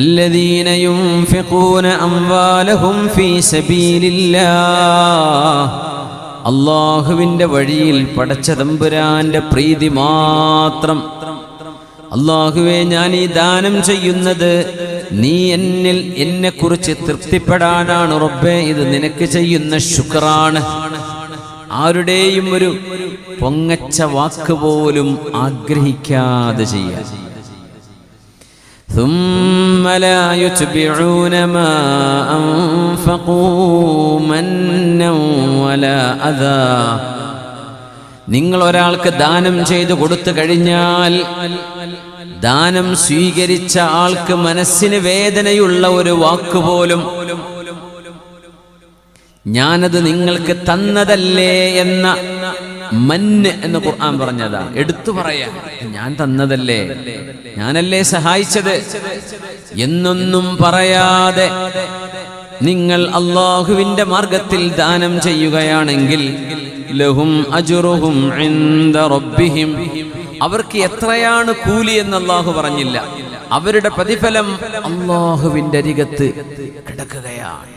الذين ينفقون أموالهم في سبيل الله അല്ലാഹുവിൻ്റെ വഴിയിൽ പടച്ച തമ്പുരാന്റെ പ്രീതി മാത്രം. അല്ലാഹുവേ, ഞാൻ ഈ ദാനം ചെയ്യുന്നത് നീ എന്നെക്കുറിച്ച് തൃപ്തിപ്പെടാനാണ് റബ്ബേ. ഇത് നിനക്ക് ചെയ്യുന്ന ശുക്റാണ്. ആരുടെയും ഒരു പൊങ്ങച്ച വാക്ക് പോലും ആഗ്രഹിക്കാതെ ചെയ്യാൻ. ثم لا يتبعون ما أنفقوا منا ولا أذى. നിങ്ങൾ ഒരാൾക്ക് ദാനം ചെയ്തു കൊടുത്തു കഴിഞ്ഞാൽ ദാനം സ്വീകരിച്ച ആൾക്ക് മനസ്സിന് വേദനയുള്ള ഒരു വാക്കുപോലും ഞാനത് നിങ്ങൾക്ക് തന്നതല്ലേ എന്ന മന്ന് എന്ന് ഖുർആൻ പറഞ്ഞതാ. എടുത്തു പറയാ, ഞാൻ തന്നതല്ലേ, ഞാനല്ലേ സഹായിച്ചത് എന്നൊന്നും പറയാതെ നിങ്ങൾ അല്ലാഹുവിന്റെ മാർഗത്തിൽ ദാനം ചെയ്യുകയാണെങ്കിൽ ലഹും അജ്റുഹും ഇൻദ റബ്ബിഹിം, അവർക്ക് എത്രയാണ് കൂലി എന്ന് അല്ലാഹു പറഞ്ഞില്ല. അവരുടെ പ്രതിഫലം അല്ലാഹുവിന്റെ അരികത്ത് കിടക്കുകയാണ്.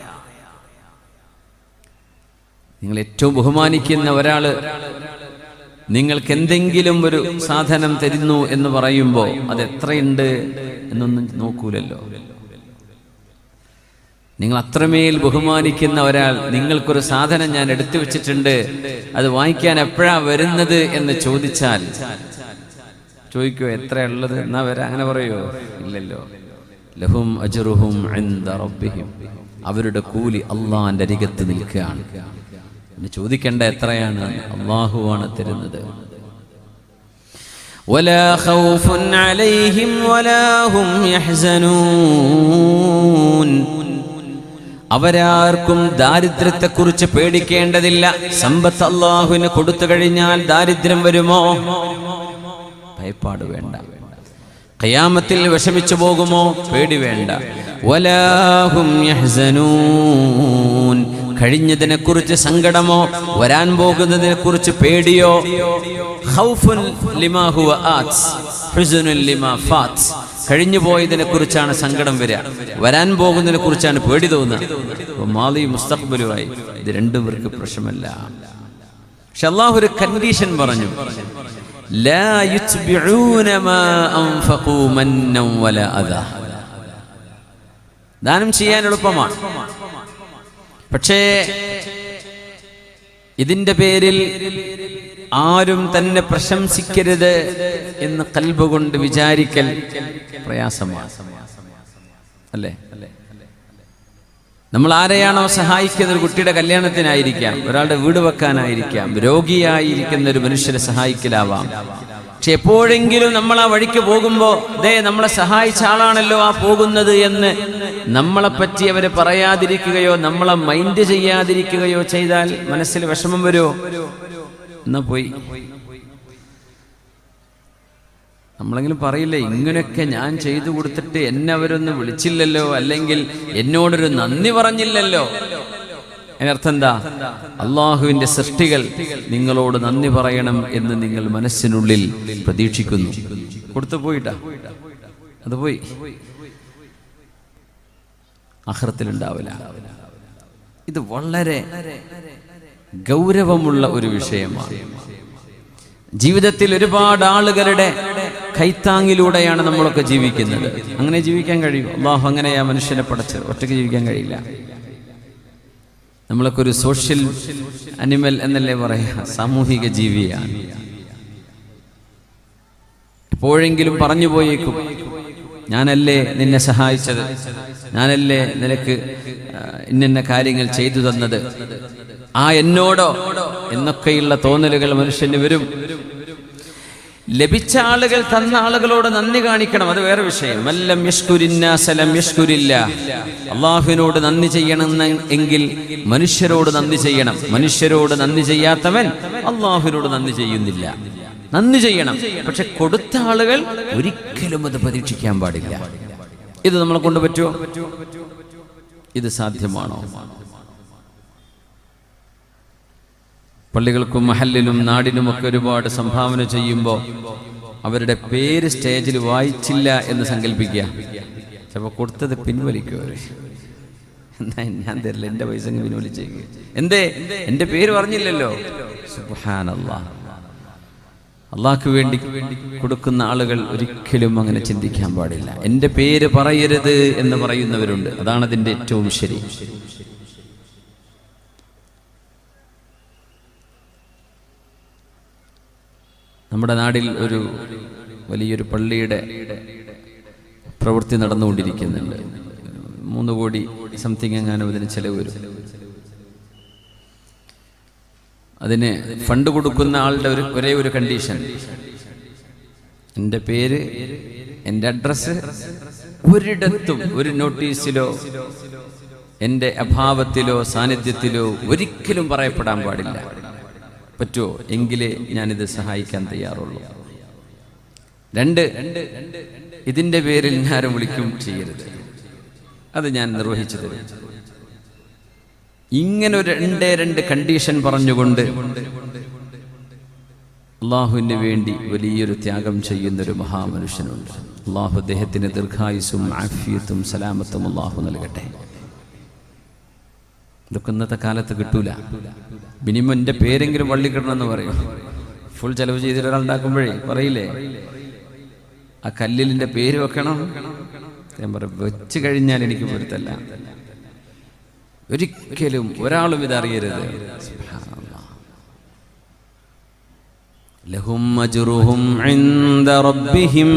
നിങ്ങൾ ഏറ്റവും ബഹുമാനിക്കുന്ന ഒരാള് നിങ്ങൾക്ക് എന്തെങ്കിലും ഒരു സാധനം തരുന്നു എന്ന് പറയുമ്പോൾ അത് എത്രയുണ്ട് എന്നൊന്നും നോക്കൂലല്ലോ. നിങ്ങൾ അത്രമേൽ ബഹുമാനിക്കുന്ന ഒരാൾ നിങ്ങൾക്കൊരു സാധനം ഞാൻ എടുത്തു വെച്ചിട്ടുണ്ട്, അത് വാങ്ങിക്കാൻ എപ്പോഴാ വരുന്നത് എന്ന് ചോദിച്ചാൽ ചോദിക്കുവോ എത്രയുള്ളത് എന്നാ വരാ, അങ്ങനെ പറയുമോ? ഇല്ലല്ലോ. ലഹും അജ്റുഹും ഇൻദ റബ്ബിഹിം, അവരുടെ കൂലി അള്ളാന്റെ അരികത്ത് നിൽക്കുകയാണ്. ചോദിക്കേണ്ട എത്രയാണ്, അല്ലാഹുവാണ് തരുന്നത്. വലാ ഖൗഫുൻ അലൈഹിം വലാ ഹും യഹ്സനൂൻ, അവരാർക്കും ദാരിദ്ര്യത്തെക്കുറിച്ച് പേടിക്കേണ്ടതില്ല. സമ്പത്ത് അല്ലാഹുവിന് കൊടുത്തു കഴിഞ്ഞാൽ ദാരിദ്ര്യം വരുമോ? ഭയപ്പാട് വേണ്ട. ഖിയാമത്തിൽ വിഷമിച്ചു പോകുമോ? പേടി വേണ്ട. വലാ ഹും യഹ്സനൂൻ, കഴിഞ്ഞതിനെ കുറിച്ച് സങ്കടമോ വരാൻ പോകുന്നതിനെ കുറിച്ച് പേടിയോ? ഖൗഫുൻ ലിമാ ഹുവ ആത്, ഹുസ്നുൻ ലിമാ ഫാത്, കഴിഞ്ഞു പോയതിനെ കുറിച്ചാണ് സങ്കടം വരിക, വരാൻ പോകുന്നതിനെ കുറിച്ചാണ് പേടി തോന്നുക. മാളി മുസ്തഖ്ബലുമായി ഇത് രണ്ടും ഇവർക്ക് പ്രശ്നമല്ല. പക്ഷെ അല്ലാഹു ഒരു കണ്ടീഷൻ പറഞ്ഞു, ലാ യുത്ബിഊന മാ അൻഫഖൂ മന്നൻ വലാ അദാ. ദാനം ചെയ്യാൻ എളുപ്പമാണ്, പക്ഷേ ഇതിന്റെ പേരിൽ ആരും തന്നെ പ്രശംസിക്കരുത് എന്ന് ഖൽബ് കൊണ്ട് വിചാരിക്കൽ പ്രയാസമാണ്, അല്ലേ? നമ്മൾ ആരെയാണോ സഹായിക്കുന്നത്, ഒരു കുട്ടിയുടെ കല്യാണത്തിനായിരിക്കാം, ഒരാളുടെ വീട് വെക്കാനായിരിക്കാം, രോഗിയായിരിക്കുന്ന ഒരു മനുഷ്യരെ സഹായിക്കലാവാം. പക്ഷെ എപ്പോഴെങ്കിലും നമ്മൾ ആ വഴിക്ക് പോകുമ്പോൾ ദേ നമ്മളെ സഹായിച്ച ആളാണല്ലോ ആ പോകുന്നത് എന്ന് നമ്മളെപ്പറ്റി അവരെ പറയാതിരിക്കുകയോ നമ്മളെ മൈൻഡ് ചെയ്യാതിരിക്കുകയോ ചെയ്താൽ മനസ്സിൽ വിഷമം വരുമോ? എന്നാ പോയി നമ്മളെങ്കിലും പറയില്ലേ, ഇങ്ങനെയൊക്കെ ഞാൻ ചെയ്തു കൊടുത്തിട്ട് എന്നെ അവരൊന്ന് വിളിച്ചില്ലല്ലോ, അല്ലെങ്കിൽ എന്നോടൊരു നന്ദി പറഞ്ഞില്ലല്ലോ. അതിനർത്ഥം എന്താ? അള്ളാഹുവിന്റെ സൃഷ്ടികൾ നിങ്ങളോട് നന്ദി പറയണം എന്ന് നിങ്ങൾ മനസ്സിനുള്ളിൽ പ്രതീക്ഷിക്കുന്നു. കൊടുത്തു പോയിട്ടാ അത് പോയി, ആഖിറത്തിലുണ്ടാവില്ല. ഇത് വളരെ ഗൗരവമുള്ള ഒരു വിഷയമാണ്. ജീവിതത്തിൽ ഒരുപാട് ആളുകളുടെ കൈത്താങ്ങിലൂടെയാണ് നമ്മളൊക്കെ ജീവിക്കുന്നത്. അങ്ങനെ ജീവിക്കാൻ കഴിയും? അള്ളാഹു അങ്ങനെയാ മനുഷ്യനെ പടച്ചത്, ഒറ്റയ്ക്ക് ജീവിക്കാൻ കഴിയില്ല. നമ്മളൊക്കെ ഒരു സോഷ്യൽ അനിമൽ എന്നല്ലേ പറയാ, സാമൂഹിക ജീവിയാണ്. എപ്പോഴെങ്കിലും പറഞ്ഞു പോയേക്കും, ഞാനല്ലേ നിന്നെ സഹായിച്ചത്, ഞാനല്ലേ നിനക്ക് ഇന്ന കാര്യങ്ങൾ ചെയ്തു തന്നത്, ആ എന്നോടോ എന്നൊക്കെയുള്ള തോന്നലുകൾ മനുഷ്യന് വരും. ലഭിച്ച ആളുകൾ തന്ന ആളുകളോട് നന്ദി കാണിക്കണം, അത് വേറെ വിഷയം. വല്ലം യഷ്കുരിന്നാസ ലം യഷ്കുരില്ലാഹ്, അല്ലാഹുവിനോട് നന്ദി ചെയ്യണം എങ്കിൽ മനുഷ്യരോട് നന്ദി ചെയ്യണം. മനുഷ്യരോട് നന്ദി ചെയ്യാത്തവൻ അല്ലാഹുവിനോട് നന്ദി ചെയ്യുന്നില്ല. നന്ദി ചെയ്യണം, പക്ഷെ കൊടുത്ത ആളുകൾ ഒരിക്കലും അത് പ്രതീക്ഷിക്കാൻ പാടില്ല. ഇത് നമ്മളെ കൊണ്ട് പറ്റുമോ? ഇത് സാധ്യമാണോ? പള്ളികൾക്കും മഹല്ലിലും നാടിനുമൊക്കെ ഒരുപാട് സംഭാവന ചെയ്യുമ്പോൾ അവരുടെ പേര് സ്റ്റേജിൽ വായിച്ചില്ല എന്ന് സങ്കല്പിക്കുക. ചിലപ്പോൾ കൊടുത്തത് പിൻവലിക്കുമോ? എന്നാ ഞാൻ തരില്ല, എൻ്റെ പൈസ പിൻവലിച്ചേക്ക്. എന്തേ? എൻ്റെ പേര് പറഞ്ഞില്ലല്ലോ. സുബ്ഹാനല്ലാഹ്. അള്ളാഹ്ക്ക് വേണ്ടി കൊടുക്കുന്ന ആളുകൾ ഒരിക്കലും അങ്ങനെ ചിന്തിക്കാൻ പാടില്ല. എൻ്റെ പേര് പറയരുത് എന്ന് പറയുന്നവരുണ്ട്. അതാണ് അതിൻ്റെ ഏറ്റവും ശരി. നമ്മുടെ നാട്ടിൽ ഒരു വലിയൊരു പള്ളിയുടെ പ്രവൃത്തി നടന്നുകൊണ്ടിരിക്കുന്നുണ്ട്. 3 കോടി സംതിങ് എങ്ങാനും അതിന് ചെലവ് വരും. അതിന് ഫണ്ട് കൊടുക്കുന്ന ആളുടെ ഒരേ ഒരു കണ്ടീഷൻ, എൻ്റെ പേര്, എൻ്റെ അഡ്രസ്സ് ഒരിടത്തും ഒരു നോട്ടീസിലോ എൻ്റെ അഭാവത്തിലോ സാന്നിധ്യത്തിലോ ഒരിക്കലും പറയപ്പെടാൻ പാടില്ല. പറ്റുമോ? എങ്കിലേ ഞാനിത് സഹായിക്കാൻ തയ്യാറുള്ളൂ. 2, ഇതിൻ്റെ പേരിൽ ആരും വിളിക്കും ചെയ്യരുത്. അത് ഞാൻ നിർവഹിച്ചു തരും. ഇങ്ങനെ ഒരു 2 കണ്ടീഷൻ പറഞ്ഞുകൊണ്ട് അള്ളാഹുവിന് വേണ്ടി വലിയൊരു ത്യാഗം ചെയ്യുന്നൊരു മഹാമനുഷ്യനുണ്ട്. അള്ളാഹു അദ്ദേഹത്തിന് ദീർഘായുസ്സും ആഫിയത്തും സലാമത്തും അള്ളാഹു നൽകട്ടെ. ഇതൊക്കെ ഇന്നത്തെ കാലത്ത് കിട്ടൂല. മിനിമം എൻ്റെ പേരെങ്കിലും വള്ളി കിട്ടണമെന്ന് പറയും. ഫുൾ ചെലവ് ചെയ്തിട്ട് ഒരാൾ ഉണ്ടാക്കുമ്പോഴേ പറയില്ലേ, ആ കല്ലിലിൻ്റെ പേര് വെക്കണം. ഞാൻ പറയും, വെച്ച് കഴിഞ്ഞാൽ എനിക്ക് പൊരുത്തല്ല. ഒരിക്കലും ഒരാളും ഇതറിയരുത്. ലഹും അജ്റുഹും ഇൻദ റബ്ബിഹിം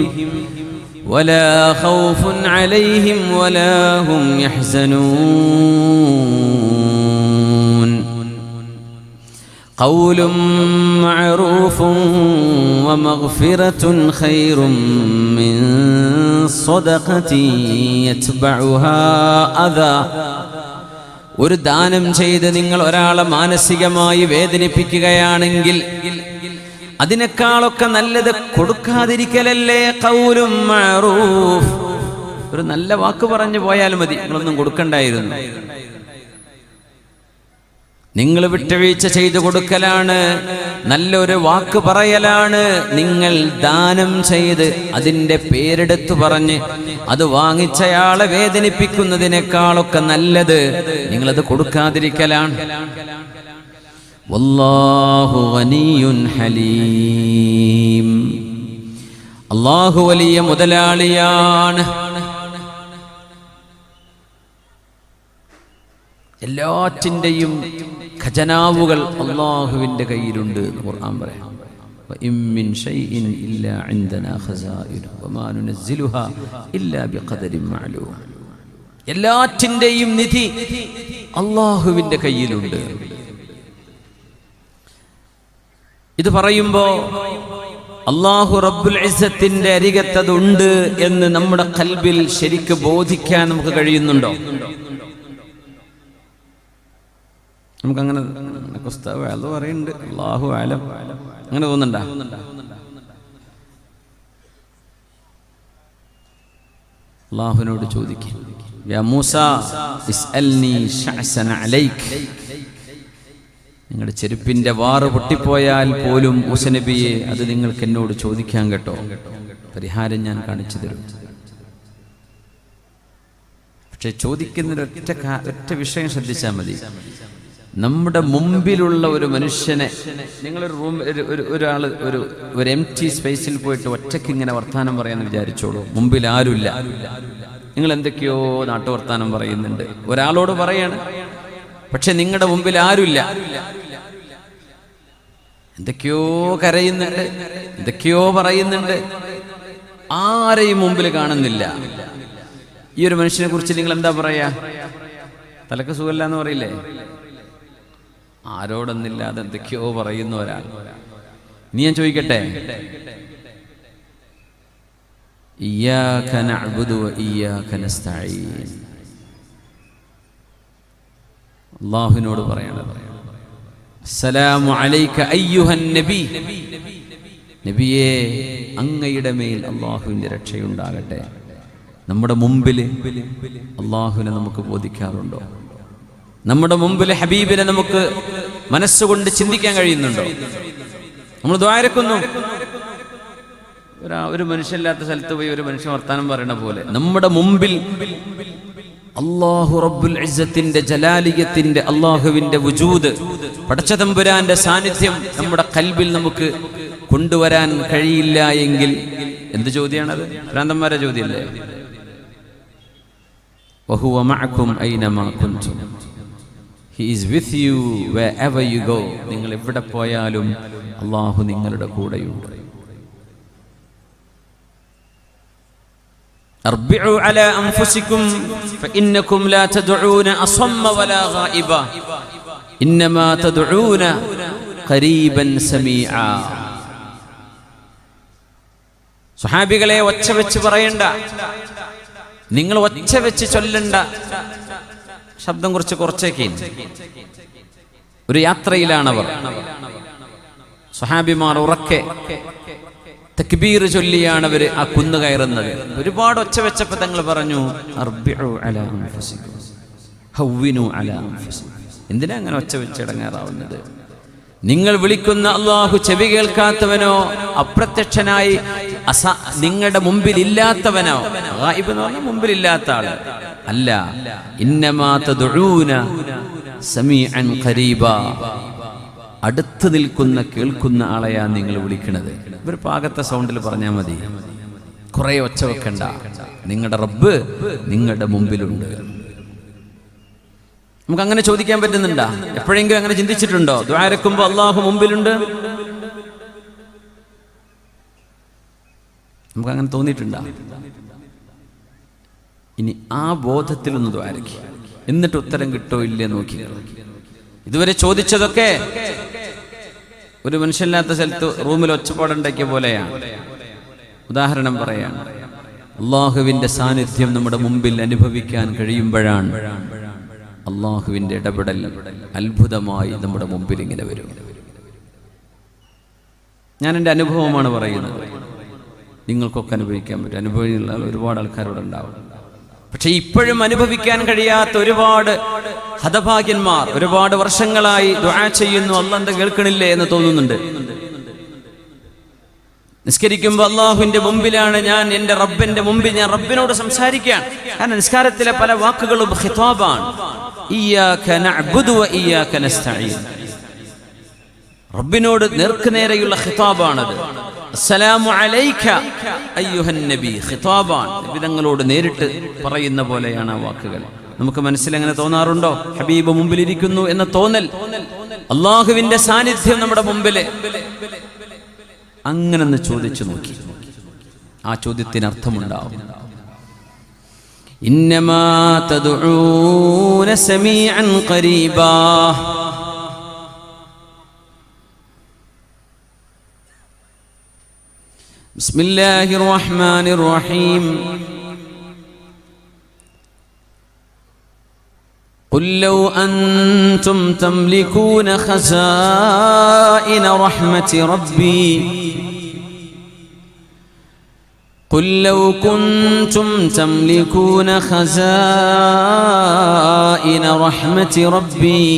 വലാ ഖൗഫുൻ അലൈഹിം വലാ ഹും യഹ്സനൂൻ. ഖൗലുൻ മഅറൂഫുൻ വമഗ്ഫിറത്തുൻ ഖൈറും മിൻ സ്വദഖത്തിൻ യത്ബഉഹാ അദാ. ഒരു ദാനം ചെയ്ത് നിങ്ങൾ ഒരാളെ മാനസികമായി വേദനിപ്പിക്കുകയാണെങ്കിൽ അതിനേക്കാളൊക്കെ നല്ലത് കൊടുക്കാതിരിക്കലല്ലേ. ഖൗലും മഅറൂഫ്, ഒരു നല്ല വാക്ക് പറഞ്ഞു പോയാൽ മതി, നിങ്ങളൊന്നും കൊടുക്കണ്ടായിരുന്നു. നിങ്ങൾ വിട്ടുവീഴ്ച ചെയ്തു കൊടുക്കലാണ്, നല്ലൊരു വാക്ക് പറയലാണ്. നിങ്ങൾ ദാനം ചെയ്ത് അതിൻ്റെ പേരെടുത്തു പറഞ്ഞ് അത് വാങ്ങിച്ചയാളെ വേദനിപ്പിക്കുന്നതിനേക്കാളൊക്കെ നല്ലത് നിങ്ങളത് കൊടുക്കാതിരിക്കലാണ്. വല്ലാഹു ഗനിയ്യുൻ ഹലീം. അല്ലാഹു വലിയ മുതലാളിയാണ്. എല്ലാറ്റിൻ്റെയും ഖജനാവുകൾ അള്ളാഹുവിൻ്റെ കയ്യിലുണ്ട് എന്ന് ഖുർആൻ പറയാം. വഇൻ മിൻ ശൈഇൻ ഇല്ലാ ഇൻദനാ ഖസാഇനു വമാ നുനസ്സിലുഹാ ഇല്ലാ ബിഖദരിൻ മഅലൂം. എല്ലാറ്റിൻ്റെയും നിധി അള്ളാഹുവിൻ്റെ കയ്യിലുണ്ട്. ഇത് പറയുമ്പോൾ അള്ളാഹു റബ്ബുൽ ഇസ്സത്തിന്റെ അരികത്തതുണ്ട് എന്ന് നമ്മുടെ ഖൽബിൽ ശരിക്ക് ബോധിക്കാൻ നമുക്ക് കഴിയുന്നുണ്ടോ? നമുക്കങ്ങനെ അത് പറയുന്നുണ്ട്, അല്ലാഹു അലം, അങ്ങനെ തോന്നുന്നുണ്ടോ? അല്ലാഹുവിനോട് ചോദിക്കും, യാ മൂസ ഇസ്അൽനി ശഅസന അലൈക്. നിങ്ങളുടെ ചെരുപ്പിന്റെ വാറ് പൊട്ടിപ്പോയാൽ പോലും മൂസ നബിയെ അത് നിങ്ങൾക്ക് എന്നോട് ചോദിക്കാൻ കേട്ടോ, പരിഹാരം ഞാൻ കാണിച്ചു തരും. പക്ഷെ ചോദിക്കുന്നൊരൊറ്റ വിഷയം ശ്രദ്ധിച്ചാൽ മതി. നമ്മുടെ മുമ്പിലുള്ള ഒരു മനുഷ്യനെ, നിങ്ങളൊരു റൂം ഒരാൾ ഒരു എംപ്റ്റി സ്പേസിൽ പോയിട്ട് ഒറ്റയ്ക്ക് ഇങ്ങനെ വർത്താനം പറയാന്ന് വിചാരിച്ചോളൂ. മുമ്പിൽ ആരുമില്ല, നിങ്ങൾ എന്തൊക്കെയോ നാട്ടുവർത്താനം പറയുന്നുണ്ട്, ഒരാളോട് പറയാണ്, പക്ഷെ നിങ്ങളുടെ മുമ്പിൽ ആരുമില്ല. എന്തൊക്കെയോ കരയുന്നുണ്ട്, എന്തൊക്കെയോ പറയുന്നുണ്ട്, ആരെയും മുമ്പിൽ കാണുന്നില്ല. ഈ ഒരു മനുഷ്യനെ കുറിച്ച് നിങ്ങൾ എന്താ പറയാ? തലക്ക് സുഖമില്ല എന്ന് പറയില്ലേ? ആരോടൊന്നില്ലാതെ എന്തൊക്കെയോ പറയുന്ന ഒരാൾ. നീ ഞാൻ ചോദിക്കട്ടെ, ഇയ്യാക നഅ്ബുദു വ ഇയ്യാക നസ്തഈൻ, അല്ലാഹുവിനോട് പറയണത്, അസ്സലാമു അലൈക അയ്യുഹൻ നബി, നബിയേ അങ്ങയുടെ മേൽ അല്ലാഹുവിന്റെ രക്ഷയുണ്ടാകട്ടെ. നമ്മുടെ മുമ്പിൽ അല്ലാഹുവിനെ നമുക്ക് ബോധിക്കാറുണ്ടോ? നമ്മുടെ മുമ്പിൽ ഹബീബിനെ നമുക്ക് മനസ്സുകൊണ്ട് ചിന്തിക്കാൻ കഴിയുന്നുണ്ടോ? നമ്മൾ ദ്വാരക്കുന്നു, ഒരു മനുഷ്യനില്ലാത്ത സ്ഥലത്ത് പോയി ഒരു മനുഷ്യൻ വർത്താനം പറയണ പോലെ നമ്മുടെ മുമ്പിൽ അല്ലാഹു റബ്ബുൽ ഇസ്സത്തിന്റെ ജലാലിയത്തിന്റെ അല്ലാഹുവിന്റെ വുജൂദ് പടച്ച തമ്പുരാന്റെ സാന്നിധ്യം നമ്മുടെ ഖൽബിൽ നമുക്ക് കൊണ്ടുവരാൻ കഴിയില്ല എങ്കിൽ എന്ത് ചോദ്യമാണത്? ഭ്രാന്തന്മാരെ ചോദ്യമല്ലേ? വഹുവ മഅകും ഐനമാ കുൻതും, he is with you where you go. നിങ്ങൾ എവിടെ പോയാലും അല്ലാഹു നിങ്ങളുടെ കൂടെയുണ്ട്. അർബിഉ അലാ അൻഫുസികും ഫഇന്നകും ലാ തദ്ഊന അസമ്മ വലാ ഗായിബ ഇന്നമാ തദ്ഊന ഖരീബൻ സമീഅ. സ്വഹാബികളെ ഒച്ച വെച്ച് പറയണ്ട, നിങ്ങൾ ഒച്ച വെച്ച് ചൊല്ലണ്ട, ശബ്ദം കുറച്ചേക്ക്. ഒരു യാത്രയിലാണവർ. സ്വഹാബിമാർ ഉറക്കെ തക്ബീർ ചൊല്ലിയാണ് അവർ ആ കുന്ന് കയറുന്നത്. ഒരുപാട് ഒച്ച വെച്ചപ്പോൾ തങ്ങൾ പറഞ്ഞു, അർബിഉ അലാ അൻഫുസികും ഹവ്വിനു അലാ അൻഫുസികും. എന്തിനാ അങ്ങനെ ഒച്ച വെച്ച് ഇടങ്ങേറാവുന്നത്? നിങ്ങൾ വിളിക്കുന്ന അല്ലാഹു ചെവി കേൾക്കാത്തവനോ അപ്രത്യക്ഷനായി നിങ്ങളുടെ മുമ്പിൽ ഇല്ലാത്തവനോ, ഗായിബ് എന്ന് പറഞ്ഞാൽ മുമ്പിൽ ഇല്ലാത്ത ആള് അല്ല. ഇന്നമാ തദ്ഊന സമീഅൻ ഖരീബ, അടുത്ത് നിൽക്കുന്ന കേൾക്കുന്ന ആളെയാ നിങ്ങൾ വിളിക്കുന്നത്. ഒരു പാകത്തെ സൗണ്ടിൽ പറഞ്ഞാൽ മതി, കുറെ ഒച്ച വെക്കണ്ട. നിങ്ങളുടെ റബ്ബ് നിങ്ങളുടെ മുമ്പിലുണ്ട്. നമുക്ക് അങ്ങനെ ചോദിക്കാൻ പറ്റുന്നുണ്ടോ? എപ്പോഴെങ്കിലും അങ്ങനെ ചിന്തിച്ചിട്ടുണ്ടോ? ദുആ ഇറക്കുമ്പോൾ അല്ലാഹു മുമ്പിലുണ്ട്, നമുക്ക് അങ്ങനെ തോന്നിയിട്ടുണ്ടോ? ഇനി ആ ബോധത്തിലൊന്ന് ദുആ ഇറക്കി, എന്നിട്ട് ഉത്തരം കിട്ടോ ഇല്ലേ നോക്കി. ഇതുവരെ ചോദിച്ചതൊക്കെ ഒരു മനുഷ്യനില്ലാത്ത സ്ഥലത്ത് റൂമിൽ ഒച്ചപ്പാടുണ്ടാക്കിയ പോലെയാണ്. ഉദാഹരണം പറയാണ്, അള്ളാഹുവിന്റെ സാന്നിധ്യം നമ്മുടെ മുമ്പിൽ അനുഭവിക്കാൻ കഴിയുമ്പോഴാണ് അള്ളാഹുവിന്റെ ഇടപെടൽ അത്ഭുതമായി നമ്മുടെ മുമ്പിൽ ഇങ്ങനെ വരും. ഞാൻ എൻ്റെ അനുഭവമാണ് പറയുന്നത്, നിങ്ങൾക്കൊക്കെ അനുഭവിക്കാൻ പറ്റും. അനുഭവമുള്ള ഒരുപാട് ആൾക്കാരോട് ഉണ്ടാവും. പക്ഷെ ഇപ്പോഴും അനുഭവിക്കാൻ കഴിയാത്ത ഒരുപാട് ഹതഭാഗ്യന്മാർ ഒരുപാട് വർഷങ്ങളായി ദുആ ചെയ്യുന്നു, അല്ലാഹ് കേൾക്കണില്ലേ എന്ന് തോന്നുന്നുണ്ട്. നിസ്കരിക്കുമ്പോൾ അല്ലാഹുവിന്റെ മുമ്പിലാണ് ഞാൻ, എൻ്റെ റബ്ബിന്റെ മുമ്പിൽ ഞാൻ റബ്ബിനോട് സംസാരിക്കാൻ. കാരണം നിസ്കാരത്തിലെ പല വാക്കുകളും ഖിതാബാണ്. ഇയ്യാക നഅ്ബുദു വ ഇയ്യാക നസ്തഈൻ, റബ്ബിനോട് നേർക്കുനേരെയുള്ള ഖിതാബാണത്. അസ്സലാമു അലൈക അയ്യുഹൻ നബി, ഖിതാബാൻ, നബിതങ്ങളോട് നേരിട്ട് പറയുന്ന പോലെയാണ് ആ വാക്കുകൾ. നമുക്ക് മനസ്സിലെങ്ങനെ തോന്നാറുണ്ടോ? ഹബീബ് മുമ്പിലിരിക്കുന്നു എന്ന തോന്നൽ, അള്ളാഹുവിന്റെ സാന്നിധ്യം നമ്മുടെ മുമ്പില്. അങ്ങനെ ചോദിച്ചു നോക്കി, ആ ചോദ്യത്തിന് അർത്ഥമുണ്ടാവും. ഇന്നമാ തദ്ഊന സമീഅൻ ഖരീബാ, ബിസ്മില്ലാഹിർ റഹ്മാനിർ റഹീം. قل لو أنتم تملكون خزائن رحمة ربي قل لو كنتم تملكون خزائن رحمة ربي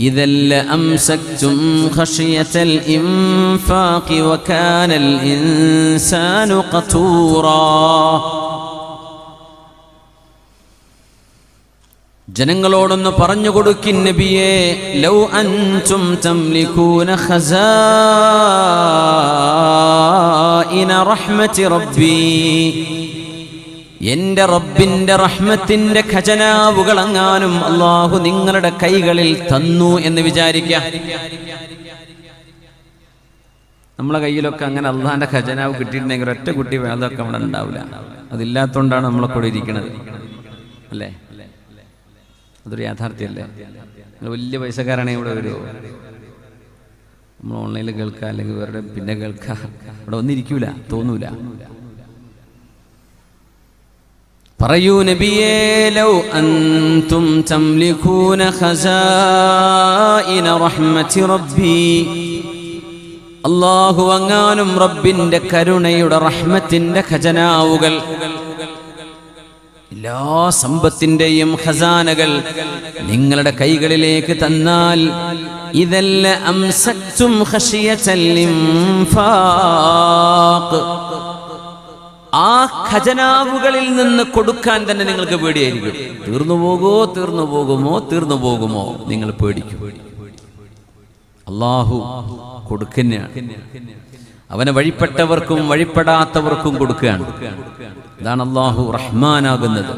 إذا لأمسكتم خشية الإنفاق وكان الإنسان قتورا. ജനങ്ങളോടൊന്ന് പറഞ്ഞു കൊടുക്കിൻ നബിയേ, ലൗ അൻതും തംലികൂന ഖസാഇന റഹ്മത്തി റബ്ബി, എൻ്റെ റബ്ബിന്റെ റഹ്മത്തിന്റെ ഖജനാവുകളെങ്ങാനും അല്ലാഹു നിങ്ങളുടെ കൈകളിൽ തന്നു എന്ന് വിചാരിക്കുക. നമ്മളെ കയ്യിലൊക്കെ അങ്ങനെ അള്ളാഹിന്റെ ഖജനാവ് കിട്ടിയിട്ടുണ്ടെങ്കിൽ ഒറ്റ കുട്ടി അതൊക്കെ അവിടെ ഉണ്ടാവില്ല. അതില്ലാത്തതുകൊണ്ടാണ് നമ്മളെ കൂടെ ഇരിക്കുന്നത്, അല്ലേ? അതൊരു യാഥാർത്ഥ്യമല്ലേ? നിങ്ങൾ വലിയ പൈസക്കാരാണെങ്കിൽ ഇവിടെ വരുമോ? നമ്മൾ ഓൺലൈനിൽ കേൾക്കുക, അല്ലെങ്കിൽ വേറെ പിന്നെ കേൾക്കുക, ഇവിടെ ഒന്നിരിക്കൂല, തോന്നൂല. പറയൂ നബിയേ, ലൗ അൻതും തംലികൂന ഖസാഇന റഹ്മത്തി റബ്ബി, അല്ലാഹു അങ്ങാനും റബ്ബിന്റെ കരുണയുടെ റഹ്മത്തിന്റെ ഖജനാവുകൾ, എല്ലാ സമ്പത്തിന്റെയും ഖസാനകൾ നിങ്ങളുടെ കൈകളിലേക്ക് തന്നാൽ, ഇദൽ അംസക്തും ഖശിയതൽ ഇൻഫാഖ്. ആ ഖജനാവുകളിൽ നിന്ന് കൊടുക്കാൻ തന്നെ നിങ്ങൾക്ക് പേടിയായിരിക്കും. തീർന്നു പോകുമോ നിങ്ങൾ പേടിക്കും. അല്ലാഹു കൊടുക്കുന്നതാണ്. അവനെ വഴിപ്പെട്ടവർക്കും വഴിപ്പെടാത്തവർക്കും കൊടുക്കുകയാണ്. ഇതാണ് അല്ലാഹു റഹ്മാനാകുന്നത്.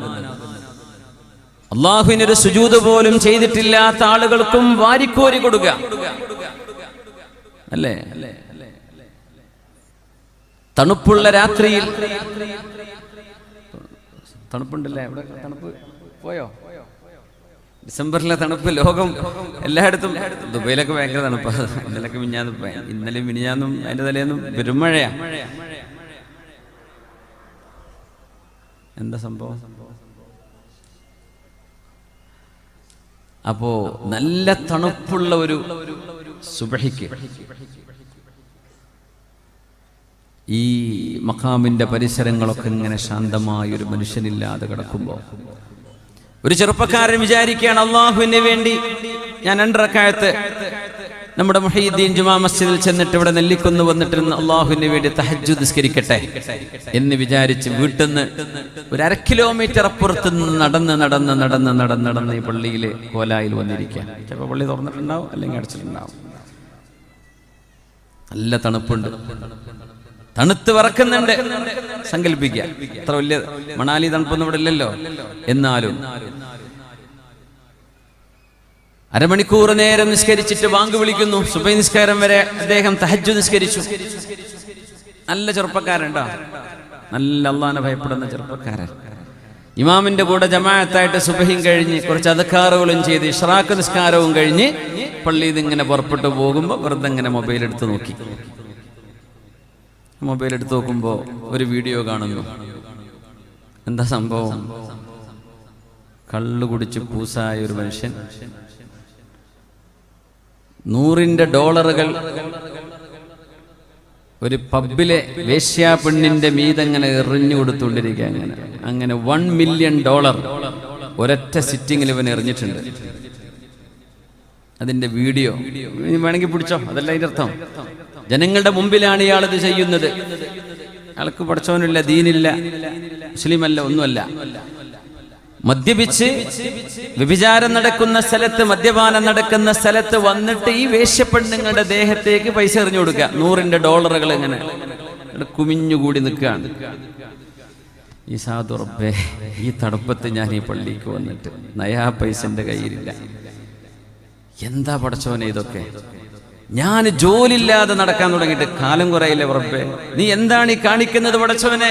അല്ലാഹുവിനൊരു സുജൂദ് പോലും ചെയ്തിട്ടില്ലാത്ത ആളുകൾക്കും വാരിക്കോരി കൊടുക്കുക അല്ലേ? തണുപ്പുള്ള രാത്രിയിൽ, തണുപ്പുണ്ടല്ലേ? ഇവിടെ തണുപ്പ് പോയോ? ഡിസംബറിലെ തണുപ്പ് ലോകം എല്ലായിടത്തും. ദുബൈയിലൊക്കെ ഭയങ്കര തണുപ്പാണ്. ഇന്നലെ മിനിഞ്ഞാന്നും അതിന്റെ തലേന്നും പെരുമഴയാ. എന്താ സംഭവം? അപ്പോ നല്ല തണുപ്പുള്ള ഒരു സുബഹിക്ക് ഈ മഖാമിന്റെ പരിസരങ്ങളൊക്കെ ഇങ്ങനെ ശാന്തമായ ഒരു മനുഷ്യനില്ലാതെ കിടക്കുമ്പോൾ ഒരു ചെറുപ്പക്കാരൻ വിചാരിക്കുകയാണ്, അള്ളാഹുവിന് വേണ്ടി ഞാൻ 2 റക്അത്ത് നമ്മുടെ മുഹയ്യിദ്ദീൻ ജുമാ മസ്ജിദിൽ ചെന്നിട്ട് ഇവിടെ നെല്ലിക്കുന്ന് വന്നിട്ട് അള്ളാഹുവിന് വേണ്ടി തഹജ്ജുദ് നിസ്കരിക്കട്ടെ എന്ന് വിചാരിച്ച് വീട്ടിൽ നിന്ന് ഒരു 1/2 കിലോമീറ്റർ അപ്പുറത്ത് നടന്ന് ഈ പള്ളിയിലെ കോലായിൽ വന്നിരിക്കുക. ചിലപ്പോൾ പള്ളി തുറന്നിട്ടുണ്ടാവും, അല്ലെങ്കിൽ അടച്ചിട്ടുണ്ടാവും. നല്ല തണുപ്പുണ്ട്, തണുത്ത് വിറക്കുന്നുണ്ട്. സങ്കല്പിക്കുക, അത്ര വലിയ മണാലി തണുപ്പൊന്നും ഇവിടെ ഇല്ലല്ലോ. എന്നാലും 1/2 മണിക്കൂർ നേരം നിസ്കരിച്ചിട്ട് ബാങ്ക് വിളിക്കുന്നു. സുബഹി നിസ്കാരം വരെ അദ്ദേഹം തഹജ്ജുദ് നിസ്കരിച്ചു. നല്ല ചെറുപ്പക്കാരൻ, നല്ല അള്ളാഹനെ ഭയപ്പെടുന്ന ചെറുപ്പക്കാരൻ. ഇമാമിന്റെ കൂടെ ജമാഅത്തായിട്ട് സുബഹിയും കഴിഞ്ഞ് കുറച്ച് അദ്കാറുകളും ചെയ്ത് ഇശ്റാഖ് നിസ്കാരവും കഴിഞ്ഞ് പള്ളിയിൽ നിന്ന് ഇങ്ങനെ പുറപ്പെട്ടു പോകുമ്പോൾ വെറുതെ ഇങ്ങനെ മൊബൈൽ എടുത്ത് നോക്കി. മൊബൈൽ എടുത്ത് നോക്കുമ്പോൾ ഒരു വീഡിയോ കാണുന്നു. എന്താ സംഭവം? കള്ളു കുടിച്ച് പൂസായ ഒരു മനുഷ്യൻ $100 ഒരു പബ്ബിലെ വേശ്യാ പെണ്ണിന്റെ മീതങ്ങനെ എറിഞ്ഞു കൊടുത്തുകൊണ്ടിരിക്കുക. അങ്ങനെ $1 മില്യൺ ഒരൊറ്റ സിറ്റിങ്ങിൽ ഇവൻ എറിഞ്ഞിട്ടുണ്ട്. അതിന്റെ വീഡിയോ വേണമെങ്കിൽ പിടിച്ചോ, അതല്ല അതിന്റെ അർത്ഥം. ജനങ്ങളുടെ മുമ്പിലാണ് ഇയാളത് ചെയ്യുന്നത്. അയാൾക്ക് പഠിച്ചവനില്ല, ദീനില്ല, മുസ്ലിമല്ല, ഒന്നുമല്ല. മദ്യപിച്ച് വ്യഭിചാരം നടക്കുന്ന സ്ഥലത്ത്, മദ്യപാനം നടക്കുന്ന സ്ഥലത്ത് വന്നിട്ട് ഈ വേശ്യപ്പെണ്ണുങ്ങളുടെ ദേഹത്തേക്ക് പൈസ എറിഞ്ഞു കൊടുക്കുക. $100 ഇങ്ങനെ കുമിഞ്ഞുകൂടി നിൽക്കുകയാണ്. ഈ സാധു റബ്ബേ, ഈ തണുപ്പത്ത് ഞാൻ ഈ പള്ളിക്ക് വന്നിട്ട് നയാ പൈസന്റെ കയ്യിലില്ല. എന്താ പടച്ചോനെ ഇതൊക്കെ? ഞാൻ ജോലിയില്ലാതെ നടക്കാൻ തുടങ്ങിയിട്ട് കാലം കുറയില്ലേ റബ്ബേ, നീ എന്താണ് ഈ കാണിക്കുന്നത് പടച്ചോനെ?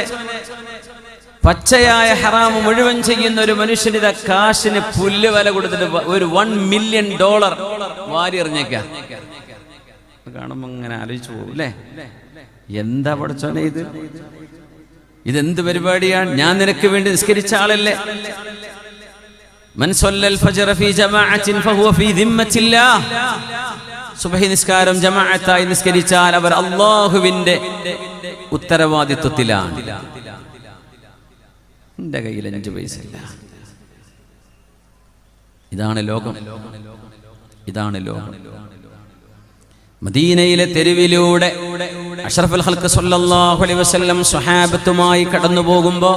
പച്ചയായ ഹറാമ് മുഴുവൻ ചെയ്യുന്ന ഒരു മനുഷ്യനിത കാശിന് പുല്ല് വില കൊടുത്തിട്ട് ഒരു $1 മില്യൺ വാരി എറിഞ്ഞേക്കാം. കാണുമ്പോ ഇങ്ങനെ ആലോചിച്ചു പോകും അല്ലേ? എന്താ പടച്ചോനെ ഇതെന്ത് പരിപാടിയാണ്? ഞാൻ നിനക്ക് വേണ്ടി നിസ്കരിച്ച ആളല്ലേ? മൻ സല്ലൽ ഫജ്റ ഫീ ജമാഅത്തിൻ ഫഹുവ ഫീ ദിമ്മത്തില്ലാഹ്. സുബ്ഹി നിസ്കാരം ജമാഅത്തായി നിസ്കരിച്ചാൽ അവർ അല്ലാഹുവിന്റെ ഉത്തരവാദിത്വത്തിലാണ്. എൻ്റെ കയ്യിൽ 5 പൈസ ഇല്ല. ഇതാണ് ലോകം. മദീനയിലെ തെരുവിലൂടെ അഷ്റഫുൽ ഖൽഖ് സ്വല്ലല്ലാഹു അലൈഹി വസല്ലം സ്വഹാബത്തുമായി കടന്നു പോകുമ്പോ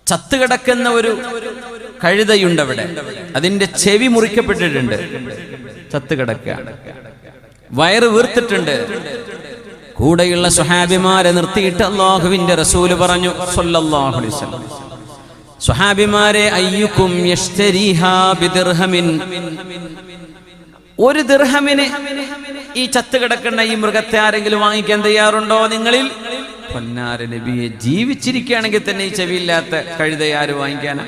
ചത്തുകിടക്കുന്ന ഒരു കഴുതയുണ്ട് അവിടെ. അതിന്റെ ചെവി മുറിക്കപ്പെട്ടിട്ടുണ്ട്, ചത്തുകിടക്കുകയാണ്, വയറ് വീർത്തിട്ടുണ്ട്. കൂടെയുള്ള സ്വഹാബിമാരെ നിർത്തിയിട്ട് അല്ലാഹുവിന്റെ റസൂല് പറഞ്ഞു സ്വല്ലല്ലാഹു അലൈഹി വസല്ലം, സ്വഹാബിമാരെ, അയ്യുക്കും യശ്തരീഹാ ബിദിർഹമിൻ, 1 ദിർഹമിന് ഈ ചത്തുകിടക്കുന്ന ഈ മൃഗത്തെ ആരെങ്കിലും വാങ്ങിക്കാൻ തയ്യാറുണ്ടോ നിങ്ങളിൽ? പൊന്നാര നബിയെ, ജീവിച്ചിരിക്കുകയാണെങ്കിൽ തന്നെ ഈ ചെവിയില്ലാത്ത കഴുതയെ ആര് വാങ്ങിക്കാനാ?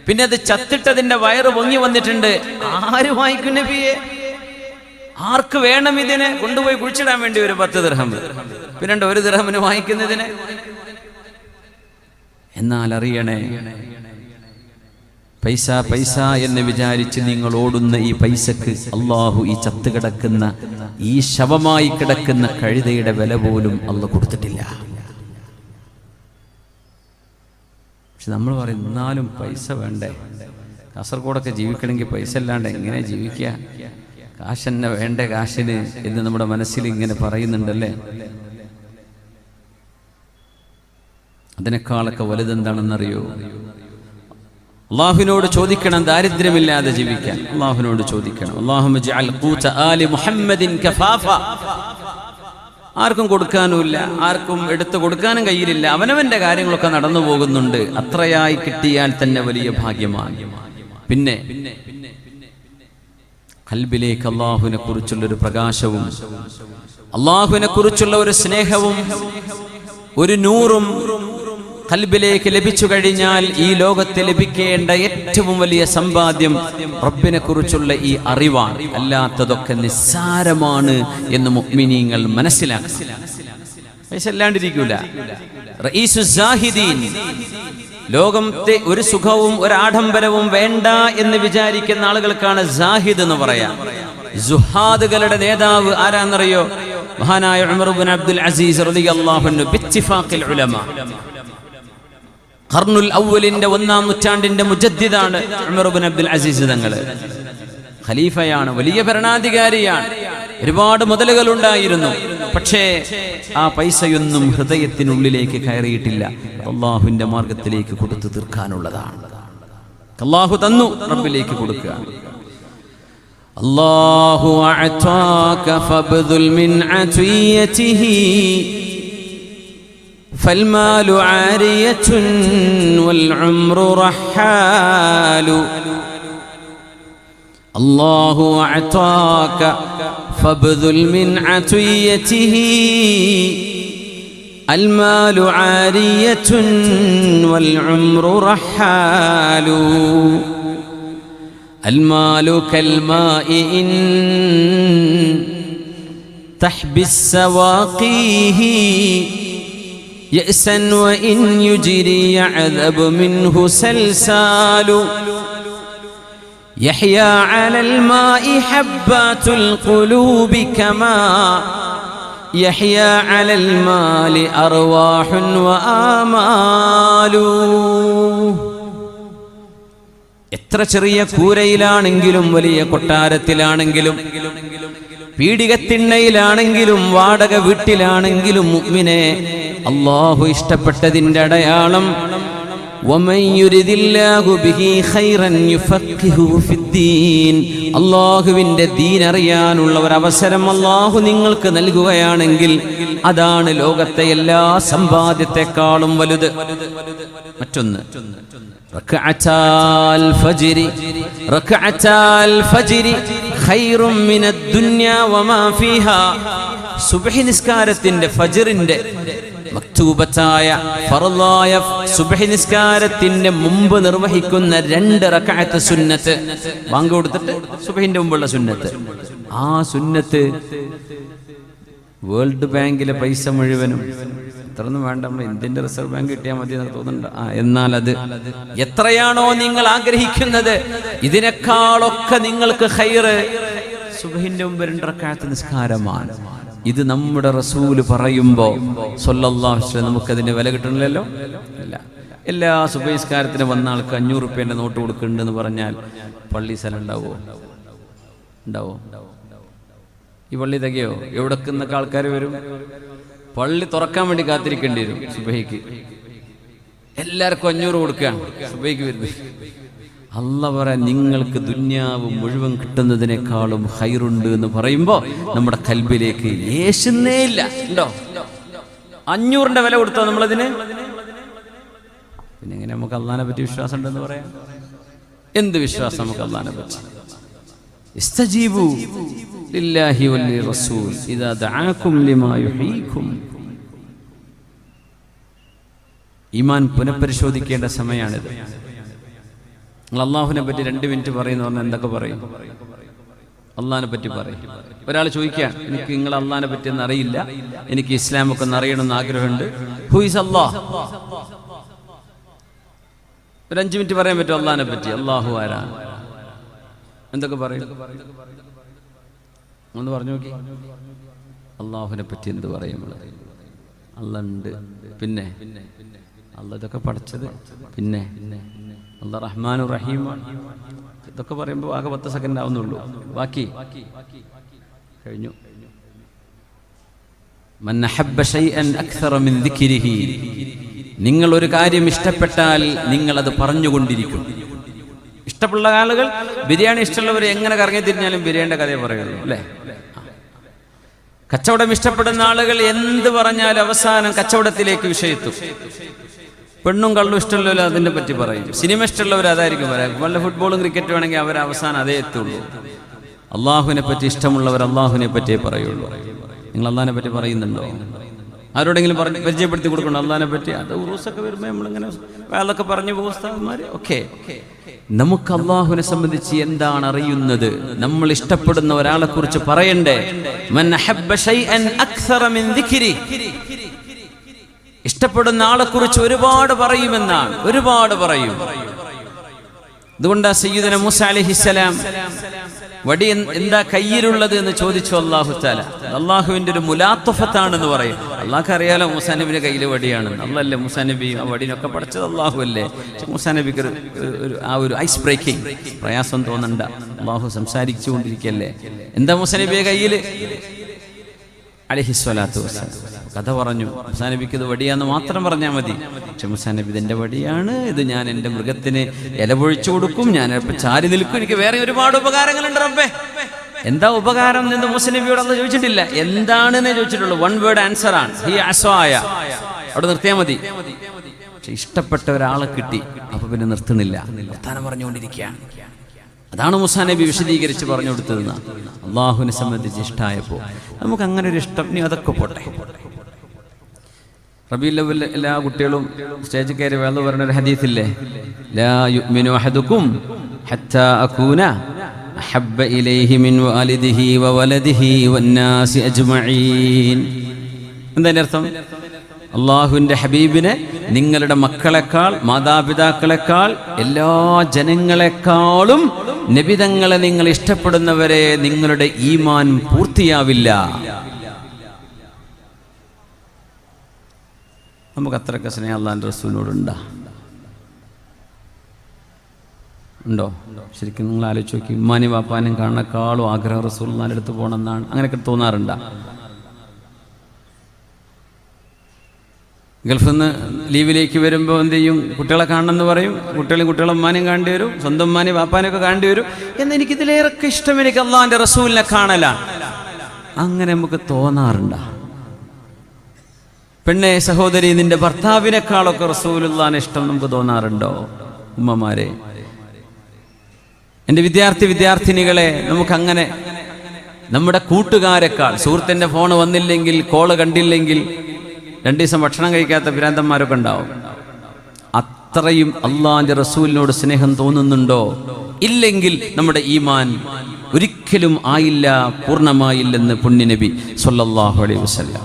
പിന്നെ അത് ചത്തിട്ടതിന്റെ വയറ് പൊങ്ങി വന്നിട്ടുണ്ട്, ആര് വാങ്ങിക്കും നബിയെ? ആർക്ക് വേണം ഇതിനെ? കൊണ്ടുപോയി കുഴിച്ചിടാൻ വേണ്ടി ഒരു 10 ദിർഹം, പിന്നെ 1 ദിർഹമിന് വാങ്ങിക്കുന്നതിന്. എന്നാൽ അറിയണേ, പൈസ പൈസ എന്ന് വിചാരിച്ച് നിങ്ങൾ ഓടുന്ന ഈ പൈസക്ക് അള്ളാഹു ഈ ചത്തുകിടക്കുന്ന, ഈ ശവമായി കിടക്കുന്ന കഴുതയുടെ വില പോലും അള്ളാഹു കൊടുത്തിട്ടില്ല. പക്ഷെ നമ്മൾ പറയും, എന്നാലും പൈസ വേണ്ടേ? കാസർഗോഡൊക്കെ ജീവിക്കണമെങ്കിൽ പൈസ ഇല്ലാണ്ട് എങ്ങനെ ജീവിക്കുക? കാശെന്നെ വേണ്ട കാശിന് എന്ന് നമ്മുടെ മനസ്സിൽ ഇങ്ങനെ പറയുന്നുണ്ടല്ലേ. അതിനേക്കാളൊക്കെ വലുതെന്താണെന്നറിയോ? അള്ളാഹുവിനോട് ചോദിക്കണം ദാരിദ്ര്യമില്ലാതെ ജീവിക്കാൻ. അള്ളാഹുവിനോട് ചോദിക്കണം, അല്ലാഹുമ്മ ജഅൽ ഖൂത ആലി മുഹമ്മദിൻ കഫാഫ. ആർക്കും കൊടുക്കാനുമില്ല, ആർക്കും എടുത്തു കൊടുക്കാനും കയ്യിലില്ല, അവനവന്റെ കാര്യങ്ങളൊക്കെ നടന്നു പോകുന്നുണ്ട്. അത്രയായി കിട്ടിയാൽ തന്നെ വലിയ ഭാഗ്യമാണ്. പിന്നെ ഖൽബിലേക്ക് അള്ളാഹുവിനെ കുറിച്ചുള്ളൊരു പ്രകാശവും അള്ളാഹുവിനെ കുറിച്ചുള്ള ഒരു സ്നേഹവും ഒരു നൂറും ഖൽബിലേക്ക് ലഭിച്ചു കഴിഞ്ഞാൽ ഈ ലോകത്ത് ലഭിക്കേണ്ട ഏറ്റവും വലിയ സമ്പാദ്യം റബ്ബിനെ കുറിച്ചുള്ള ഈ അറിവാണ്. അല്ലാത്തതൊക്കെ നിസ്സാരമാണ് എന്ന് മുഅ്മിനീങ്ങൾ മനസ്സിലാക്കണം. പൈസ അല്ലാണ്ടിരിക്കൂല. റഈസു സാഹിദീൻ, ലോകത്തെ ഒരു സുഖവും ഒരു ആഡംബരവും വേണ്ട എന്ന് വിചാരിക്കുന്ന ആളുകൾക്കാണ് സാഹിദ് എന്ന് പറയാം. സുഹാദുകളുടെ നേതാവ് ആരാന്നറിയോ? മഹാനായ ഉമർ ഇബ്നു അബ്ദുൽ അസീസ് റളിയല്ലാഹു അൻഹു ബിത്തിഫാഖിൽ ഉലമ. ഖർനുൽ അവ്വലിന്റെ 1-ാം നൂറ്റാണ്ടിന്റെ മുജദ്ദിദാണ് ഉമർ ഇബ്നു അബ്ദുൽ അസീസ് തങ്ങൾ. ഖലീഫയാണ്, വലിയ ഭരണാധികാരിയാണ്, ഒരുപാട് മുതലുകൾ ഉണ്ടായിരുന്നു. പക്ഷേ ആ പൈസയൊന്നും ഹൃദയത്തിനുള്ളിലേക്ക് കയറിയിട്ടില്ല. അള്ളാഹുവിന്റെ മാർഗത്തിലേക്ക് കൊടുത്തു തീർക്കാനുള്ളതാണ്. അള്ളാഹു തന്നു, റബ്ബിലേക്ക് കൊടുക്കുക. അല്ലാഹു അഅതാക ഫബ്ദുൽ മിൻ അതിയതിഹി ഫൽമാലു ആരിയത്തുൻ വൽ ഉംറു റഹാലു. അല്ലാഹു അഅതാക ഫബ്ദുൽ മിൻ അതിയതിഹി അൽമാലു ആരിയത്തുൻ വൽ ഉംറു റഹാലു. المال كالماء إن تحبس سواقيه يأسا وإن يجري يعذب منه سلسال. يحيا على الماء حبات القلوب كما يحيا على المال أرواح وآمال. എത്ര ചെറിയ കൂരയിലാണെങ്കിലും വലിയ കൊട്ടാരത്തിലാണെങ്കിലും പീഡികത്തിണ്ണയിലാണെങ്കിലും വാടക വീട്ടിലാണെങ്കിലും മുഅ്മിനെ അല്ലാഹു ഇഷ്ടപ്പെട്ടതിന്റെ അടയാളം വമൻ യുരിദില്ലാഹു ബിഹി ഖൈറൻ യുഫഖിഹു ഫിദ്ദീൻ. അല്ലാഹുവിന്റെ ദീൻ അറിയാനുള്ള ഒരു അവസരം അല്ലാഹു നിങ്ങൾക്ക് നൽകുകയാണെങ്കിൽ അതാണ് ലോകത്തെ എല്ലാ സമ്പാദ്യത്തെക്കാളും വലുത്. മറ്റൊന്ന് റക്അത്താൽ ഫജ്രി. റക്അത്താൽ ഫജ്രി ഖൈറും മിനദ് ദുനിയ വമാ ഫീഹാ. സുബ്ഹി നിസ്കാരത്തിന്റെ ഫജ്റിന്റെ മക്തൂബത്തായ ഫർളായ സുബ്ഹി നിസ്കാരത്തിന്റെ മുമ്പ് നിർവഹിക്കുന്ന 2 റക്അത്ത് സുന്നത്ത്, ബാങ്ക് കൊടുത്തിട്ട് സുബ്ഹിന്റെ മുമ്പുള്ള സുന്നത്ത്. ആ സുന്നത്ത് വേൾഡ് ബാങ്കിലെ പൈസ മുഴുവനും അത്രയൊന്നും വേണ്ട, നമ്മൾ ഇന്ത്യന്റെ റിസർവ് ബാങ്ക് കിട്ടിയാൽ മതി എന്ന് തോന്നുന്നുണ്ട്. എന്നാൽ അത് എത്രയാണോ നിങ്ങൾ ആഗ്രഹിക്കുന്നത് ഇതിനേക്കാളൊക്കെ നിങ്ങൾക്ക് ഖൈറ് സുബ്ഹിന്റെ മുമ്പ് 2 റക്അത്ത് നിസ്കാരമാണ്. ഇത് നമ്മുടെ റസൂല് പറയുമ്പോ സ്വല്ലല്ലാഹു അലൈഹി വസല്ലം നമുക്കതിന്റെ വില കിട്ടണില്ലല്ലോ. ഇല്ല. എല്ലാ സുബ്ഹി നിസ്കാരത്തിന് വന്ന ആൾക്ക് 500 രൂപേന്റെ നോട്ട് കൊടുക്കുന്നുണ്ടെന്ന് പറഞ്ഞാൽ പള്ളി സ്ഥലം ഉണ്ടാവോ? ഉണ്ടാവോ? ഈ പള്ളി തികയോ? എവിടേക്കുന്നൊക്കെ ആൾക്കാർ വരും. പള്ളി തുറക്കാൻ വേണ്ടി കാത്തിരിക്കേണ്ടി വരും. സുബ്ഹിക്ക് എല്ലാവർക്കും 500 കൊടുക്കുകയാണ് സുബ്ഹിക്ക് വരുന്നത്. അല്ലാഹ് പറയാൻ നിങ്ങൾക്ക് ദുന്യാവ് മുഴുവൻ കിട്ടുന്നതിനേക്കാളും ഖൈറുണ്ട് എന്ന് പറയുമ്പോ നമ്മുടെ ഖൽബിലേക്ക് യേശുന്നേ ഇല്ല. ഉണ്ടോ? 500ന്റെ വില കൊടുത്തോ നമ്മളതിന്? പിന്നെ എങ്ങനെ നമുക്ക് അള്ളാഹിനെ പറ്റി വിശ്വാസം ഉണ്ടെന്ന് പറയാം? എന്ത് വിശ്വാസം നമുക്ക് അള്ളാഹിനെ പറ്റി? ഇസ്തജീബു ലില്ലാഹി വലിറസൂൽ ഇദാ ദഅാകും ലിമാ യുഹീകും. ഈമാൻ പുനഃപരിശോധിക്കേണ്ട സമയമാണിത്. നിങ്ങൾ അള്ളാഹുവിനെ പറ്റി 2 മിനിറ്റ് പറയുന്നു പറഞ്ഞാൽ എന്തൊക്കെ പറയും? അള്ളാഹിനെ പറ്റി പറയും. ഒരാൾ ചോദിക്കുകയാണ്, എനിക്ക് നിങ്ങൾ അള്ളാഹിനെ പറ്റി ഒന്നും അറിയില്ല, എനിക്ക് ഇസ്ലാമൊക്കെ ഒന്ന് അറിയണമെന്ന് ആഗ്രഹമുണ്ട്. ഹു ഈസ് അല്ലാഹ്? ഒരു 5 മിനിറ്റ് പറയാൻ പറ്റും അള്ളാഹിനെ പറ്റി? അള്ളാഹു ആരാണ്? എന്തൊക്കെ പറയും? ഒന്ന് പറഞ്ഞു നോക്കി. അള്ളാഹുവിനെ പറ്റി എന്ത് പറയും? അല്ലാഹ് ഉണ്ട്. പിന്നെ അള്ളാഹ് ഇതൊക്കെ പഠിച്ചത് പിന്നെ അള്ളാഹ് റഹ്മാനു റഹീമാണ്. ഇതൊക്കെ പറയുമ്പോൾ ആകെ 10 സെക്കൻഡ് ആവുന്നുള്ളൂ. ബാക്കി കഴിഞ്ഞു. മൻ അഹബ്ബ ശൈഅൻ അക്സറ മിൻ ദിക്രിഹി, നിങ്ങൾ ഒരു കാര്യം ഇഷ്ടപ്പെട്ടാൽ നിങ്ങൾ അത് പറഞ്ഞുകൊണ്ടിരിക്കും. ഇഷ്ടമുള്ള ആളുകൾ, ബിരിയാണി ഇഷ്ടമുള്ളവർ എങ്ങനെ കറങ്ങി തിരിഞ്ഞാലും ബിരിയാണിയുടെ കഥയെ പറയുള്ളൂ അല്ലേ. കച്ചവടം ഇഷ്ടപ്പെടുന്ന ആളുകൾ എന്ത് പറഞ്ഞാലും അവസാനം കച്ചവടത്തിലേക്ക് വിഷയത്തും. പെണ്ണും കള്ളും ഇഷ്ടമുള്ളവർ അതിനെ പറ്റി പറയും. സിനിമ ഇഷ്ടമുള്ളവർ അതായിരിക്കും പറയാം. വല്ല ഫുട്ബോളും ക്രിക്കറ്റും ആണെങ്കിൽ അവർ അവസാനം അതേ എത്തുള്ളൂ. അള്ളാഹുവിനെ പറ്റി ഇഷ്ടമുള്ളവർ അള്ളാഹുവിനെ പറ്റിയേ പറയുള്ളൂ. നിങ്ങൾ അള്ളാഹിനെ പറ്റി പറയുന്നുണ്ടോ? ആരോടെങ്കിലും പറഞ്ഞ് പരിചയപ്പെടുത്തി കൊടുക്കണോ അള്ളാഹിനെ പറ്റി? അത് ഉറൂസൊക്കെ വരുമ്പോൾ നമ്മളിങ്ങനെ അതൊക്കെ പറഞ്ഞു പോകുന്നവന്മാർ. ഓക്കെ, നമുക്ക് അള്ളാഹുവിനെ സംബന്ധിച്ച് എന്താണ് അറിയുന്നത്? നമ്മൾ ഇഷ്ടപ്പെടുന്ന ഒരാളെ കുറിച്ച് പറയണ്ടേ? മൻ അഹബ്ബ ശൈഅൻ അക്സറ മിൻ ദിക്രി, ഇഷ്ടപ്പെടുന്ന ആളെ കുറിച്ച് ഒരുപാട് പറയുമെന്നാണ്, ഒരുപാട് പറയും. അതുകൊണ്ടാ സയ്യിദുന മൂസ അലൈഹിസ്സലാം വടി എന്താ കയ്യിലുള്ളത് എന്ന് ചോദിച്ചു അല്ലാഹു തആല. അള്ളാഹുവിന്റെ ഒരു മുലാത്തഫത്താണെന്ന് പറയും. അള്ളാഹ്ക്ക് അറിയാലോ മൂസാ നബിയുടെ കയ്യിൽ വടിയാണ്. അള്ളല്ലേ മൂസാ നബി ആ വടിനൊക്കെ പഠിച്ചത് അള്ളാഹു അല്ലേ. മൂസാ നബിക്ക് ആ ഒരു ഐസ് ബ്രേക്കിംഗ് പ്രയാസം തോന്നണ്ട. അള്ളാഹു സംസാരിച്ചുകൊണ്ടിരിക്കല്ലേ. എന്താ മൂസാ നബിയുടെ കയ്യിൽ? അലൈഹിസ്സലാത്തു വസ്സലാം കഥ പറഞ്ഞു. മൂസാ നബിക്ക് ഇത് വടിയാന്ന് മാത്രം പറഞ്ഞാൽ മതി. പക്ഷെ മൂസാ നബി ഇതെന്റെ വടിയാണ്, ഇത് ഞാൻ എൻ്റെ മൃഗത്തിന് ഇല പൊഴിച്ചു കൊടുക്കും, ഞാൻ ചാരി നിൽക്കും, എനിക്ക് വേറെ ഒരുപാട് ഉപകാരങ്ങളുണ്ട് റബ്ബേ. എന്താ ഉപകാരം എന്ന് മൂസാ നബിയോട് അള്ളാഹ് ചോദിച്ചിട്ടില്ല, എന്താണെന്നേ ചോദിച്ചിട്ടുള്ളൂ. 1 വേർഡ് ആൻസർ ആണ്, ഹി അസ്വായ. അവിടെ നിർത്തിയാൽ മതി. പക്ഷെ ഇഷ്ടപ്പെട്ട ഒരാളെ കിട്ടി, അപ്പൊ പിന്നെ നിർത്തുന്നില്ല, വർത്താനം പറഞ്ഞുകൊണ്ടിരിക്കുകയാണ്. അതാണ് മൂസാ നബി വിശദീകരിച്ച് പറഞ്ഞു കൊടുത്തതെന്ന്. അള്ളാഹുവിനെ സംബന്ധിച്ച് ഇഷ്ടമായപ്പോൾ നമുക്ക് അങ്ങനെ ഒരു ഇഷ്ടം. ഇനി അതൊക്കെ പോട്ടെ. റബീഉൽ അവ്വൽ എല്ലാ കുട്ടികളും സ്റ്റേജിൽ കയറി വേള പറഞ്ഞ ഒരു ഹദീസില്ലേ, ലാ യുഅ്മിനു അഹദുക്കും ഹത്താ അകൂന അഹബ്ബ ഇലൈഹി മിൻ വാലിദിഹി വവലദിഹി വന്നാസി അജ്മഈൻ. എന്താ അർത്ഥം? അള്ളാഹുവിൻ്റെ ഹബീബിനെ നിങ്ങളുടെ മക്കളെക്കാൾ, മാതാപിതാക്കളെക്കാൾ, എല്ലാ ജനങ്ങളെക്കാളും നബിതങ്ങളെ നിങ്ങൾ ഇഷ്ടപ്പെടുന്നവരെ നിങ്ങളുടെ ഈമാൻ പൂർത്തിയാവില്ല. നമുക്ക് അത്രയൊക്കെ സ്നേഹം അള്ളാഹിൻ്റെ റസൂലിനോടുണ്ടോ? ഉണ്ടോ? ശരിക്കും നിങ്ങൾ ആലോചിച്ച് നോക്കി. ഉമ്മാനും വാപ്പാനും കാണുന്നേക്കാളും ആഗ്രഹം റസൂലുള്ളാഹിന്റെ അടുത്ത് പോകണമെന്നാണ്. അങ്ങനെയൊക്കെ തോന്നാറുണ്ടോ? ഗൾഫിൽ നിന്ന് ലീവിലേക്ക് വരുമ്പോൾ എന്ത് ചെയ്യും? കുട്ടികളെ കാണണമെന്ന് പറയും. കുട്ടികളെ ഉമ്മാനെയും കാണേണ്ടി വരും, സ്വന്തം ഉമ്മാനെയും വാപ്പാനെയൊക്കെ കാണേണ്ടി വരും. എന്നെനിക്കിതിലേറൊക്കെ ഇഷ്ടം എനിക്ക് അള്ളാഹിൻ്റെ റസൂലിനെ കാണലാണ്. അങ്ങനെ നമുക്ക് തോന്നാറുണ്ടോ? പെണ്ണെ സഹോദരി, നിന്റെ ഭർത്താവിനേക്കാളൊക്കെ റസൂലുള്ളാഹിനെ ഇഷ്ടം നമുക്ക് തോന്നാറുണ്ടോ? ഉമ്മമാരെ, എൻ്റെ വിദ്യാർത്ഥിനികളെ, നമുക്കങ്ങനെ നമ്മുടെ കൂട്ടുകാരെക്കാൾ, സുഹൃത്തിൻ്റെ ഫോൺ വന്നില്ലെങ്കിൽ, കോള് കണ്ടില്ലെങ്കിൽ 2 ദിവസം ഭക്ഷണം കഴിക്കാത്ത ഭ്രാന്തന്മാരൊക്കെ ഉണ്ടാവും. അത്രയും അള്ളാഹിന്റെ റസൂലിനോട് സ്നേഹം തോന്നുന്നുണ്ടോ? ഇല്ലെങ്കിൽ നമ്മുടെ ഈമാൻ ഒരിക്കലും ആയില്ല, പൂർണ്ണമായില്ലെന്ന് പുണ്യനബി സ്വല്ലല്ലാഹു അലൈഹി വസല്ലം.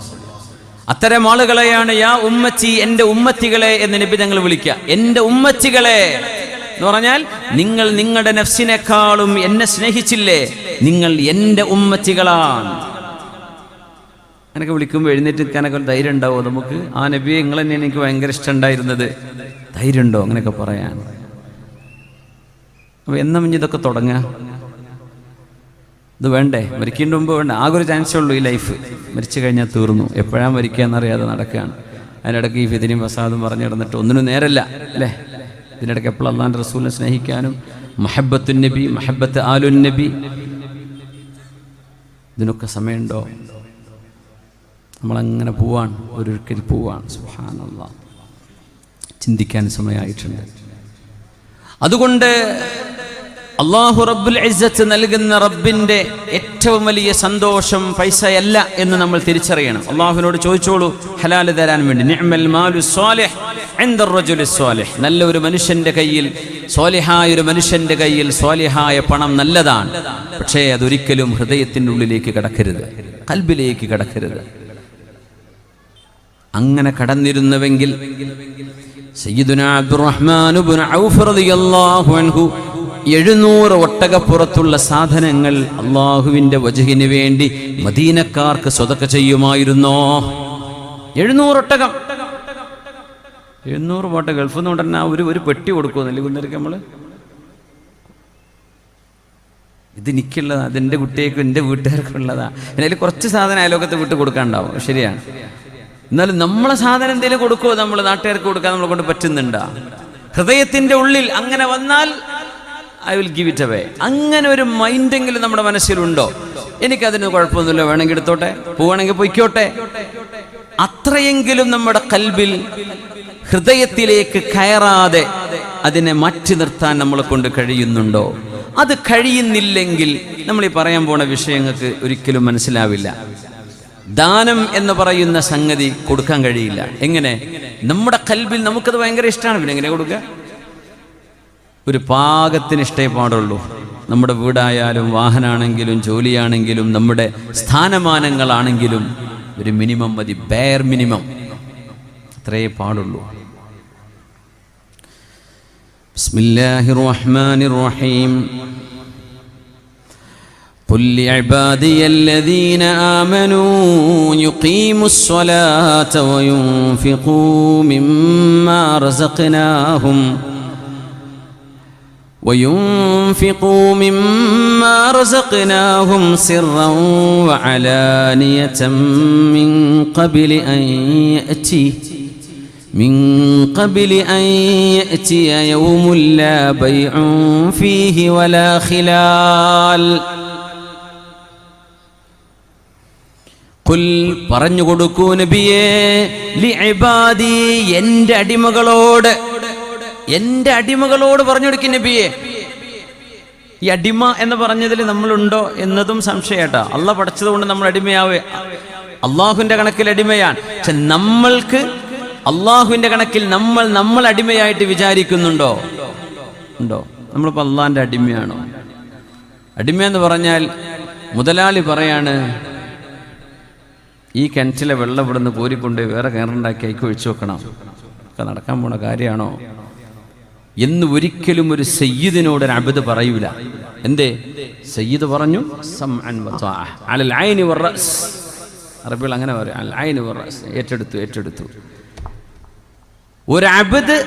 അത്തരം ആളുകളെയാണ് യാ ഉമ്മത്തി, എൻ്റെ ഉമ്മത്തികളെ എന്ന് നബി ഞങ്ങൾ വിളിക്കുക. എൻ്റെ ഉമ്മത്തികളെ എന്ന് പറഞ്ഞാൽ നിങ്ങൾ നിങ്ങളുടെ നഫ്സിനേക്കാളും എന്നെ സ്നേഹിച്ചില്ലേ, നിങ്ങൾ എൻ്റെ ഉമ്മത്തികളാണ്. അങ്ങനെയൊക്കെ വിളിക്കുമ്പോൾ എഴുന്നേറ്റ് നിൽക്കാനൊക്കെ ഒരു ധൈര്യം ഉണ്ടാവുമോ നമുക്ക്? ആ നബിയെ നിങ്ങൾ തന്നെ എനിക്ക് ഭയങ്കര ഇഷ്ടമുണ്ടായിരുന്നത്, ധൈര്യമുണ്ടോ അങ്ങനെയൊക്കെ പറയാൻ? അപ്പോൾ എന്നാ ഇതൊക്കെ തുടങ്ങുക? ഇത് വേണ്ടേ? മരിക്കേണ്ട മുമ്പ് വേണ്ട. ആകെ ഒരു ചാൻസേ ഉള്ളൂ ഈ ലൈഫ്. മരിച്ചു കഴിഞ്ഞാൽ തീർന്നു. എപ്പോഴാണ് മരിക്കുക എന്നറിയാതെ നടക്കുകയാണ്. അതിനിടയ്ക്ക് ഈ ഫിദിനും ഫസാദും പറഞ്ഞു കിടന്നിട്ട് ഒന്നിനും നേരല്ല അല്ലേ? ഇതിനിടയ്ക്ക് എപ്പോഴും അള്ളാഹിൻ്റെ റസൂലിനെ സ്നേഹിക്കാനും, മഹബ്ബത്തുൻ നബി, മഹബ്ബത്ത് ആലുൻ നബി, ഇതിനൊക്കെ സമയമുണ്ടോ? നമ്മളങ്ങനെ പോവാണ്, ഒരിക്കൽ പോവാണ്. സുബ്ഹാനല്ലാഹ്, ചിന്തിക്കാൻ സമയമായിട്ടുണ്ട്. അതുകൊണ്ട് അല്ലാഹു റബ്ബുൽ ഇസ്സത്ത് നൽകുന്ന റബ്ബിൻ്റെ ഏറ്റവും വലിയ സന്തോഷം പൈസയല്ല എന്ന് നമ്മൾ തിരിച്ചറിയണം. അള്ളാഹുവിനോട് ചോദിച്ചോളൂ ഹലാൽ തരാൻ വേണ്ടി. നിഅ്മൽ മാലു സ്വാലിഹ് ഇൻദ റജുലി സ്വാലിഹ്, നല്ല ഒരു മനുഷ്യൻ്റെ കയ്യിൽ, സ്വാലിഹായ ഒരു മനുഷ്യൻ്റെ കയ്യിൽ സ്വാലിഹായ പണം നല്ലതാണ്. പക്ഷേ അതൊരിക്കലും ഹൃദയത്തിൻ്റെ ഉള്ളിലേക്ക് കടക്കരുത്, ഖൽബിലേക്ക് കടക്കരുത്. അങ്ങനെ കടന്നിരുന്നുവെങ്കിൽ സയ്യിദുനാ അബ്ദുറഹ്മാൻ ഇബ്നു ഔഫ് റളിയല്ലാഹു അൻഹു 700 ഒട്ടകപ്പുറത്തുള്ള സാധനങ്ങൾ അള്ളാഹുവിൻ്റെ വജ്ഹിന് വേണ്ടി മദീനക്കാർക്ക് സ്വതക്ക ചെയ്യുമായിരുന്നോ? 700 ഒട്ടകം. 700 പോട്ടെ, ഗൾഫിൽ നിന്ന് കൊണ്ടുവരുന്ന ഒരു പെട്ടി കൊടുക്കുമെന്നല്ലേ കുന്നേരക്ക് നമ്മൾ. ഇത് എനിക്കുള്ളതാ, അതെൻ്റെ കുട്ടിയേക്കും എൻ്റെ വീട്ടുകാർക്കും ഉള്ളതാ. അതിൽ കുറച്ച് സാധനം അയലോകത്ത് വിട്ട് കൊടുക്കാനുണ്ടാവും, ശരിയാണ്. എന്നാലും നമ്മളെ സാധനം എന്തെങ്കിലും കൊടുക്കുമോ, നമ്മൾ നാട്ടുകാർക്ക് കൊടുക്കാൻ നമ്മളെ കൊണ്ട് പറ്റുന്നുണ്ടോ? ഹൃദയത്തിൻ്റെ ഉള്ളിൽ അങ്ങനെ വന്നാൽ I will give it away. അങ്ങനെ ഒരു മൈൻഡെങ്കിലും നമ്മുടെ മനസ്സിലുണ്ടോ? എനിക്കതിന് കുഴപ്പമൊന്നുമില്ല, വേണമെങ്കിൽ എടുത്തോട്ടെ, പോവുകയാണെങ്കിൽ പൊയ്ക്കോട്ടെ. അത്രയെങ്കിലും നമ്മുടെ കൽബിൽ, ഹൃദയത്തിലേക്ക് കയറാതെ അതിനെ മാറ്റി നിർത്താൻ നമ്മളെ കൊണ്ട് കഴിയുന്നുണ്ടോ? അത് കഴിയുന്നില്ലെങ്കിൽ നമ്മൾ ഈ പറയാൻ പോണ വിഷയങ്ങൾക്ക് ഒരിക്കലും മനസ്സിലാവില്ല. ദാനം എന്ന് പറയുന്ന സംഗതി കൊടുക്കാൻ കഴിയില്ല. എങ്ങനെ? നമ്മുടെ കൽബിൽ നമുക്കത് ഭയങ്കര ഇഷ്ടമാണ്, പിന്നെ എങ്ങനെ കൊടുക്കുക? ഒരു പാകത്തിന് ഇഷ്ടേ പാടുള്ളൂ. നമ്മുടെ വീടായാലും വാഹനമാണെങ്കിലും ജോലിയാണെങ്കിലും നമ്മുടെ സ്ഥാനമാനങ്ങളാണെങ്കിലും ഒരു മിനിമം മതി, ബെയർ മിനിമം, അത്രയേ പാടുള്ളൂ. ബിസ്മില്ലാഹിർ റഹ്മാനിർ റഹീം. قل لعبادي الذين آمنوا يقيموا الصلاة وينفقوا مما رزقناهم سرا وعلانية من قبل أن يأتي يوم لا بيع فيه ولا خلال. ഖുൽ പറഞ്ഞു കൊടുക്കൂ നബിയേ, ലിഇബാദി എൻ്റെ അടിമകളോട് പറഞ്ഞു കൊടുക്കും നബിയേ. ഈ അടിമ എന്ന് പറഞ്ഞതിൽ നമ്മളുണ്ടോ എന്നതും സംശയട്ടാ. അള്ളാഹ് പഠിച്ചത് കൊണ്ട് നമ്മൾ അടിമയാവേ, അള്ളാഹുവിൻ്റെ കണക്കിൽ അടിമയാണ്. പക്ഷെ നമ്മൾക്ക് അള്ളാഹുവിൻ്റെ കണക്കിൽ നമ്മൾ അടിമയായിട്ട് വിചാരിക്കുന്നുണ്ടോ? ഉണ്ടോ? നമ്മളിപ്പോൾ അള്ളാഹിൻ്റെ അടിമയാണോ? അടിമയെന്ന് പറഞ്ഞാൽ മുതലാളി പറയാണ്, ഈ കിണറ്റിലെ വെള്ളം ഇവിടുന്ന് കോരിക്കൊണ്ട് വേറെ കിണറുണ്ടാക്കി അയക്ക് ഒഴിച്ചു വെക്കണം, ഒക്കെ നടക്കാൻ പോണ കാര്യമാണോ എന്ന് ഒരിക്കലും ഒരു സയ്യിദിനോട് ഒരു അബ്ദ് പറയൂല. എന്തേ? സയ്യിദ് പറഞ്ഞു സമഅൻ വതഅ അലൽ ഐനി വറസ്. അറബികൾ അങ്ങനെ പറയും, അൽ ഐനി വറസ്, ഏറ്റെടുത്തു. ഒരു അബ്ദ്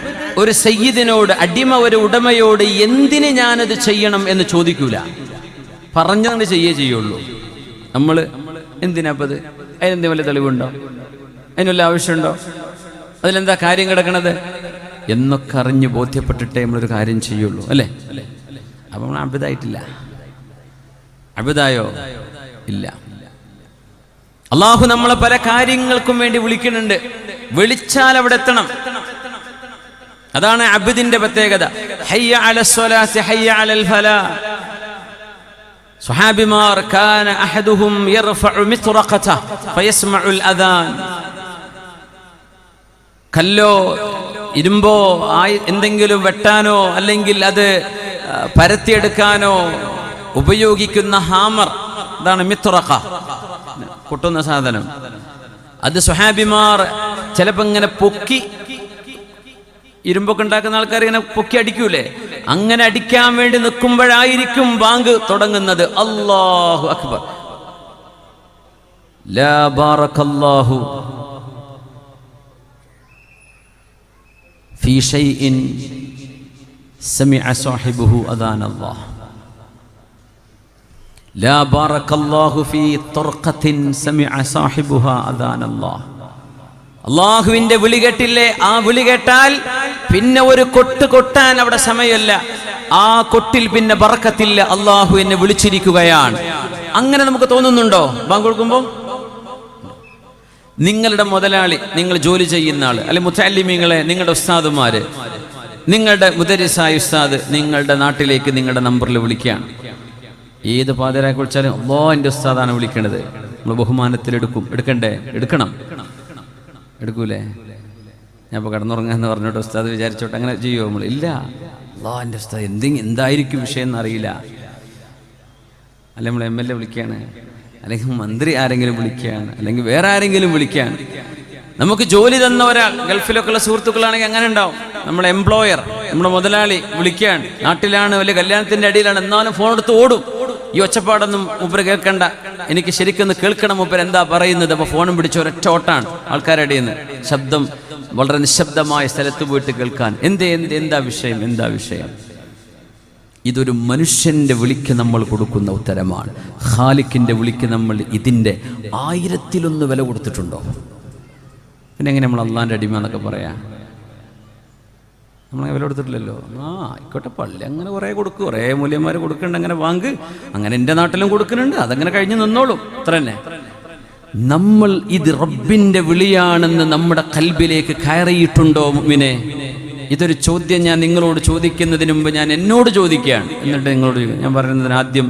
ഒരു സയ്യിദിനോട്, അടിമ ഒരു ഉടമയോട് എന്തിന് ഞാനത് ചെയ്യണം എന്ന് ചോദിക്കൂല, പറഞ്ഞത് ചെയ്യുള്ളൂ. നമ്മൾ എന്തിനാപ്പത്? അതിനെന്തെങ്കിലും വല്ല തെളിവുണ്ടോ? അതിനുള്ള ആവശ്യമുണ്ടോ? അതിലെന്താ കാര്യം കിടക്കണത് എന്നൊക്കെ അറിഞ്ഞ് ബോധ്യപ്പെട്ടിട്ടേ നമ്മളൊരു കാര്യം ചെയ്യുള്ളൂ, അല്ലേ? അപ്പം നമ്മൾ അബിദായിട്ടില്ല. അബിദായോ? ഇല്ല. അള്ളാഹു നമ്മളെ പല കാര്യങ്ങൾക്കും വേണ്ടി വിളിക്കുന്നുണ്ട്. വിളിച്ചാൽ അവിടെ എത്തണം. അതാണ് അബ്ദിന്റെ പ്രത്യേകത. ഹയ്യ അലസ് സ്വലാത്തി ഹയ്യ അലൽ ഫലാഹ്. സ്വഹാബിമാർ കാന അഹദുഹും യർഫഉ മിത്റഖതഹു ഫയസ്മഉൽ അദാൻ. കല്ലോ ഇരുമ്പോ എന്തെങ്കിലും വെട്ടാനോ അല്ലെങ്കിൽ അത് പരത്തിയെടുക്കാനോ ഉപയോഗിക്കുന്ന ഹാമർ, അതാണ് മിത്റഖ, പൊട്ടുന്ന സാധനം. അത് സ്വഹാബിമാർ ചിലപ്പോൾ ഇങ്ങനെ പൊക്കി, ഇരുമ്പൊക്കെ ഉണ്ടാക്കുന്ന ആൾക്കാർ ഇങ്ങനെ പൊക്കി അടിക്കൂലേ, അങ്ങനെ അടിക്കാൻ വേണ്ടി നിൽക്കുമ്പോഴായിരിക്കും ബാങ്ക് തുടങ്ങുന്നത്. അല്ലാഹു അക്ബർ, ലാ ബാറകല്ലാഹു ഫീ ഷൈഇൻ സമിഅ സാഹിബുഹു അദാനല്ലാഹ്. ലാ ബാറകല്ലാഹു ഫീ തർഖത്തിൻ സമിഅ സാഹിബുഹാ അദാനല്ലാഹ്. അള്ളാഹുവിന്റെ വിളി കേട്ടില്ലേ? ആ വിളി കേട്ടാൽ പിന്നെ ഒരു കൊട്ട് കൊട്ടാൻ അവിടെ സമയമല്ല. ആ കൊട്ടിൽ പിന്നെ ബറക്കത്തില്ല. അള്ളാഹു എന്നെ വിളിച്ചിരിക്കുകയാണ്. അങ്ങനെ നമുക്ക് തോന്നുന്നുണ്ടോ ബാങ്ക് കൊടുക്കുമ്പോൾ? നിങ്ങളുടെ മുതലാളി, നിങ്ങൾ ജോലി ചെയ്യുന്ന ആള്, അല്ലെങ്കിൽ മുത്തഅല്ലിമീങ്ങളെ, നിങ്ങളുടെ ഉസ്താദുമാര്, നിങ്ങളുടെ മുദരിസായ ഉസ്താദ് നിങ്ങളുടെ നാട്ടിലേക്ക് നിങ്ങളുടെ നമ്പറിൽ വിളിക്കുകയാണ്. ഏത് പാതിരായെ കുറിച്ചാലും എൻ്റെ ഉസ്താദാണ് വിളിക്കണത്, നമ്മൾ ബഹുമാനത്തിൽ എടുക്കണം. എടുക്കൂലേ? ഞാൻ ഇപ്പോൾ കിടന്നുറങ്ങാന്ന് പറഞ്ഞോട്ട് ഉസ്താദ് വിചാരിച്ചോട്ടെ അങ്ങനെ ചെയ്യുമോ നമ്മൾ? ഇല്ല. എൻ്റെ ഉസ്താദ് എന്തായിരിക്കും വിഷയം എന്നറിയില്ല. അല്ലെങ്കിൽ നമ്മൾ MLA വിളിക്കുകയാണ്, അല്ലെങ്കിൽ മന്ത്രി ആരെങ്കിലും വിളിക്കുകയാണ്, അല്ലെങ്കിൽ വേറെ ആരെങ്കിലും വിളിക്കുകയാണ്. നമുക്ക് ജോലി തന്ന ഒരാൾ, ഗൾഫിലൊക്കെയുള്ള സുഹൃത്തുക്കളാണെങ്കിൽ അങ്ങനെ ഉണ്ടാവും. നമ്മുടെ എംപ്ലോയർ, നമ്മുടെ മുതലാളി വിളിക്കുകയാണ്, നാട്ടിലാണ്, വലിയ കല്യാണത്തിൻ്റെ അടിയിലാണ്, എന്നാലും ഫോൺ എടുത്ത് ഓടും. ഈ ഒച്ചപ്പാടൊന്നും മൂപ്പര് കേൾക്കണ്ട, എനിക്ക് ശരിക്കൊന്ന് കേൾക്കണം മൂപ്പര് എന്താ പറയുന്നത്. അപ്പോൾ ഫോണും പിടിച്ച് ഒരൊറ്റ ഓട്ടാണ് ആൾക്കാരുടെ നിന്ന്. ശബ്ദം വളരെ നിശബ്ദമായ സ്ഥലത്ത് പോയിട്ട് കേൾക്കാൻ. എന്താ വിഷയം? ഇതൊരു മനുഷ്യൻ്റെ വിളിക്ക് നമ്മൾ കൊടുക്കുന്ന ഉത്തരമാണ്. ഖാലിക്കിൻ്റെ വിളിക്ക് നമ്മൾ ഇതിൻ്റെ 1000-1 വില കൊടുത്തിട്ടുണ്ടോ? പിന്നെ എങ്ങനെ നമ്മൾ അള്ളാൻ്റെ അടിമ എന്നൊക്കെ പറയാം? നമ്മളങ്ങനെ വില കൊടുത്തിട്ടില്ലല്ലോ. ആയിക്കോട്ടെ, പള്ളി അങ്ങനെ കുറേ കൊടുക്കും, കുറേ മൂല്യന്മാർ കൊടുക്കുന്നുണ്ട്, അങ്ങനെ വാങ്ങ്, അങ്ങനെ എൻ്റെ നാട്ടിലും കൊടുക്കുന്നുണ്ട്, അതങ്ങനെ കഴിഞ്ഞ് നിന്നോളും, അത്ര തന്നെ. നമ്മൾ ഇത് റബ്ബിൻ്റെ വിളിയാണെന്ന് നമ്മുടെ ഖൽബിലേക്ക് കയറിയിട്ടുണ്ടോ മുഅ്മിനേ? ഇതൊരു ചോദ്യം ഞാൻ നിങ്ങളോട് ചോദിക്കുന്നതിന് മുമ്പ് ഞാൻ എന്നോട് ചോദിക്കുകയാണ്, എന്നിട്ട് നിങ്ങളോട് ഞാൻ പറയുന്നതിന്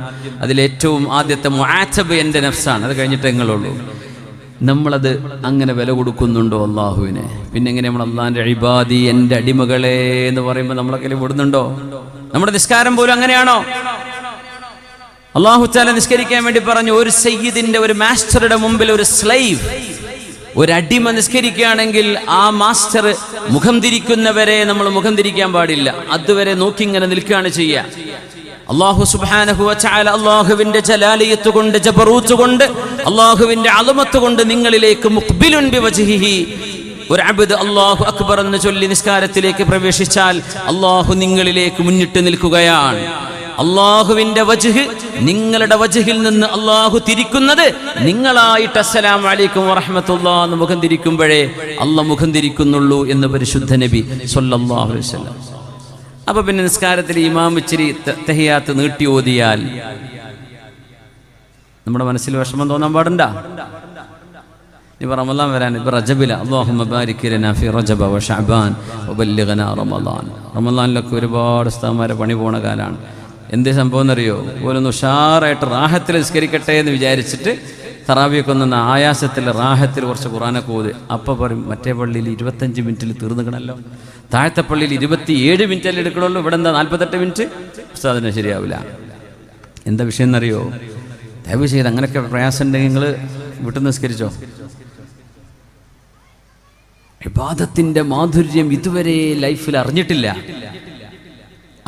അതിലേറ്റവും ആദ്യത്തെ മുആതബ് എൻ്റെ നഫ്സാണ്, അത് കഴിഞ്ഞിട്ട് നിങ്ങളുള്ളൂ. നമ്മളത് അങ്ങനെ വില കൊടുക്കുന്നുണ്ടോ അള്ളാഹുവിനെ? പിന്നെ എങ്ങനെ നമ്മൾ അള്ളാഹിൻ്റെ ഇബാദി, എൻ്റെ അടിമകളെ എന്ന് പറയുമ്പോൾ നമ്മളൊക്കെ വിടുന്നുണ്ടോ? നമ്മുടെ നിസ്കാരം പോലും അങ്ങനെയാണോ? അല്ലാഹു തആല നിസ്കരിക്കാൻ വേണ്ടി പറഞ്ഞു, ഒരു സയ്യിദിന്റെ, ഒരു മാസ്റ്ററുടെ മുമ്പിൽ ഒരു സ്ലൈവ്, ഒരു അടിമ നിസ്കരിക്കുകയാണെങ്കിൽ ആ മാസ്റ്റർ മുഖം തിരിക്കുന്നവരെ നമ്മൾ മുഖം തിരിക്കാൻ പാടില്ല, അതുവരെ നോക്കി ഇങ്ങനെ നിൽക്കുകയാണ് ചെയ്യുക. അല്ലാഹു സുബ്ഹാനഹു വ തആല അല്ലാഹുവിന്റെ ജലാലിയത്ത് കൊണ്ട്, ജബറൂത്ത് കൊണ്ട്, അല്ലാഹുവിന്റെ അളമത്ത് കൊണ്ട് നിങ്ങളിലേക്ക് മുഖ്ബിലുൻ ബിവജ്ഹിഹി, ഒരു അബ്ദ് അല്ലാഹു അക്ബർ എന്ന് ചൊല്ലി നിസ്കാരത്തിലേക്ക് പ്രവേശിച്ചാൽ അല്ലാഹു നിങ്ങളിലേക്ക് മുന്നിട്ട് നിൽക്കുകയാണ്. അല്ലാഹുവിന്റെ വജ്ഹ്, നിങ്ങളുടെ വജ്ഹിൽ നിന്ന് അല്ലാഹു തിരിക്കുന്നത് നിങ്ങളായിട്ട് അസ്സലാമു അലൈക്കും വറഹ്മത്തുള്ളാഹി എന്ന് മുഖം തിരിക്കുമ്പോഴേ അല്ലാഹു മുഖം തിരിക്കുന്നുള്ളൂ എന്ന് പരിശുദ്ധ നബി സ്വല്ലല്ലാഹു അലൈഹി വസല്ലം. അപ്പൊ പിന്നെ നിസ്കാരത്തിൽ ഇമാം ഇച്ചിരി തഹിയാത്ത് നീട്ടി ഓതിയാൽ നമ്മുടെ മനസ്സിൽ വിഷമം തോന്നാൻ പാടണ്ട. ഇപ്പൊ റമളാൻ വരാൻ, ഇപ്പൊ റജബില, അല്ലാഹുമ്മ ബാരിക് ലനാ ഫി റജബ വ ശഅബാൻ വബല്ലിഗ്നാ റമളാൻ. റമളാനിലൊക്കെ ഒരുപാട് ഉസ്താദുമാരെ പണി പോണ കാലാണ്. എന്തേ സംഭവം എന്നറിയോ? ഓരോന്ന് ഉഷാറായിട്ട് റാഹത്തിൽ നിസ്കരിക്കട്ടെ എന്ന് വിചാരിച്ചിട്ട് തറാവിയൊക്കെ ഒന്ന ആയാസത്തിൽ റാഹത്തിൽ കുറച്ച് ഖുർആനൊക്കെ ഓതി. അപ്പം പറയും, മറ്റേ പള്ളിയിൽ 25 മിനിറ്റിൽ തീർന്നിക്കണല്ലോ, താഴത്തെ പള്ളിയിൽ 27 മിനിറ്റല്ലേ എടുക്കണുള്ളൂ, ഇവിടെ എന്താ 48 മിനിറ്റ്? ഉസ്താദിന് ശരിയാവില്ല. എന്താ വിഷയം എന്നറിയോ? ദയവ് ചെയ്ത് അങ്ങനെയൊക്കെ പ്രയാസം ഉണ്ടെങ്കിൽ നിങ്ങൾ വീട്ടിൽ നിസ്കരിച്ചോ. ഇബാദത്തിന്റെ മാധുര്യം ഇതുവരെ ലൈഫിൽ അറിഞ്ഞിട്ടില്ല.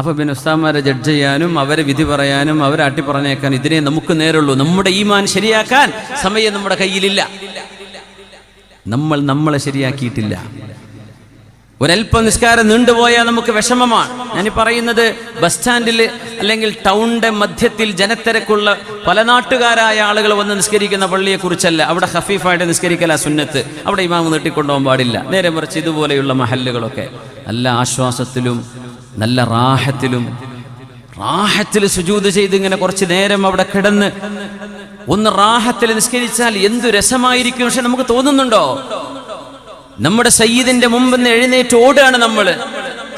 അപ്പോൾ പിന്നെ ഉസ്താദുമാരെ ജഡ്ജ് ചെയ്യാനും അവരെ വിധി പറയാനും അവരെ അട്ടി പറഞ്ഞേക്കാൻ ഇതിനെ നമുക്ക് നേരുള്ളൂ. നമ്മുടെ ഈമാൻ ശരിയാക്കാൻ സമയം നമ്മുടെ കയ്യിലില്ല. നമ്മൾ നമ്മളെ ശരിയാക്കിയിട്ടില്ല. ഒരൽപ്പം നിസ്കാരം നീണ്ടുപോയാൽ നമുക്ക് വിഷമമാണ്. ഞാനീ പറയുന്നത് ബസ് സ്റ്റാൻഡിൽ അല്ലെങ്കിൽ ടൗണിന്റെ മധ്യത്തിൽ ജനത്തിരക്കുള്ള പല നാട്ടുകാരായ ആളുകൾ വന്ന് നിസ്കരിക്കുന്ന പള്ളിയെക്കുറിച്ചല്ല. അവിടെ ഹഫീഫായിട്ട് നിസ്കരിക്കല സുന്നത്ത്, അവിടെ ഇമാം നീട്ടിക്കൊണ്ടുപോകാൻ പാടില്ല. നേരെ മറിച്ച് ഇതുപോലെയുള്ള മഹല്ലുകളൊക്കെ നല്ല ആശ്വാസത്തിലും നല്ല റാഹത്തിൽ സുജൂദ് ചെയ്ത് ഇങ്ങനെ കുറച്ച് നേരം അവിടെ കിടന്ന് ഒന്ന് റാഹത്തിൽ നിസ്കരിച്ചാൽ എന്തു രസമായിരിക്കും. പക്ഷെ നമുക്ക് തോന്നുന്നുണ്ടോ? നമ്മുടെ സയ്യിദിന്റെ മുമ്പിൽ നിന്ന് എഴുന്നേറ്റ് ഓടുകയാണ് നമ്മൾ.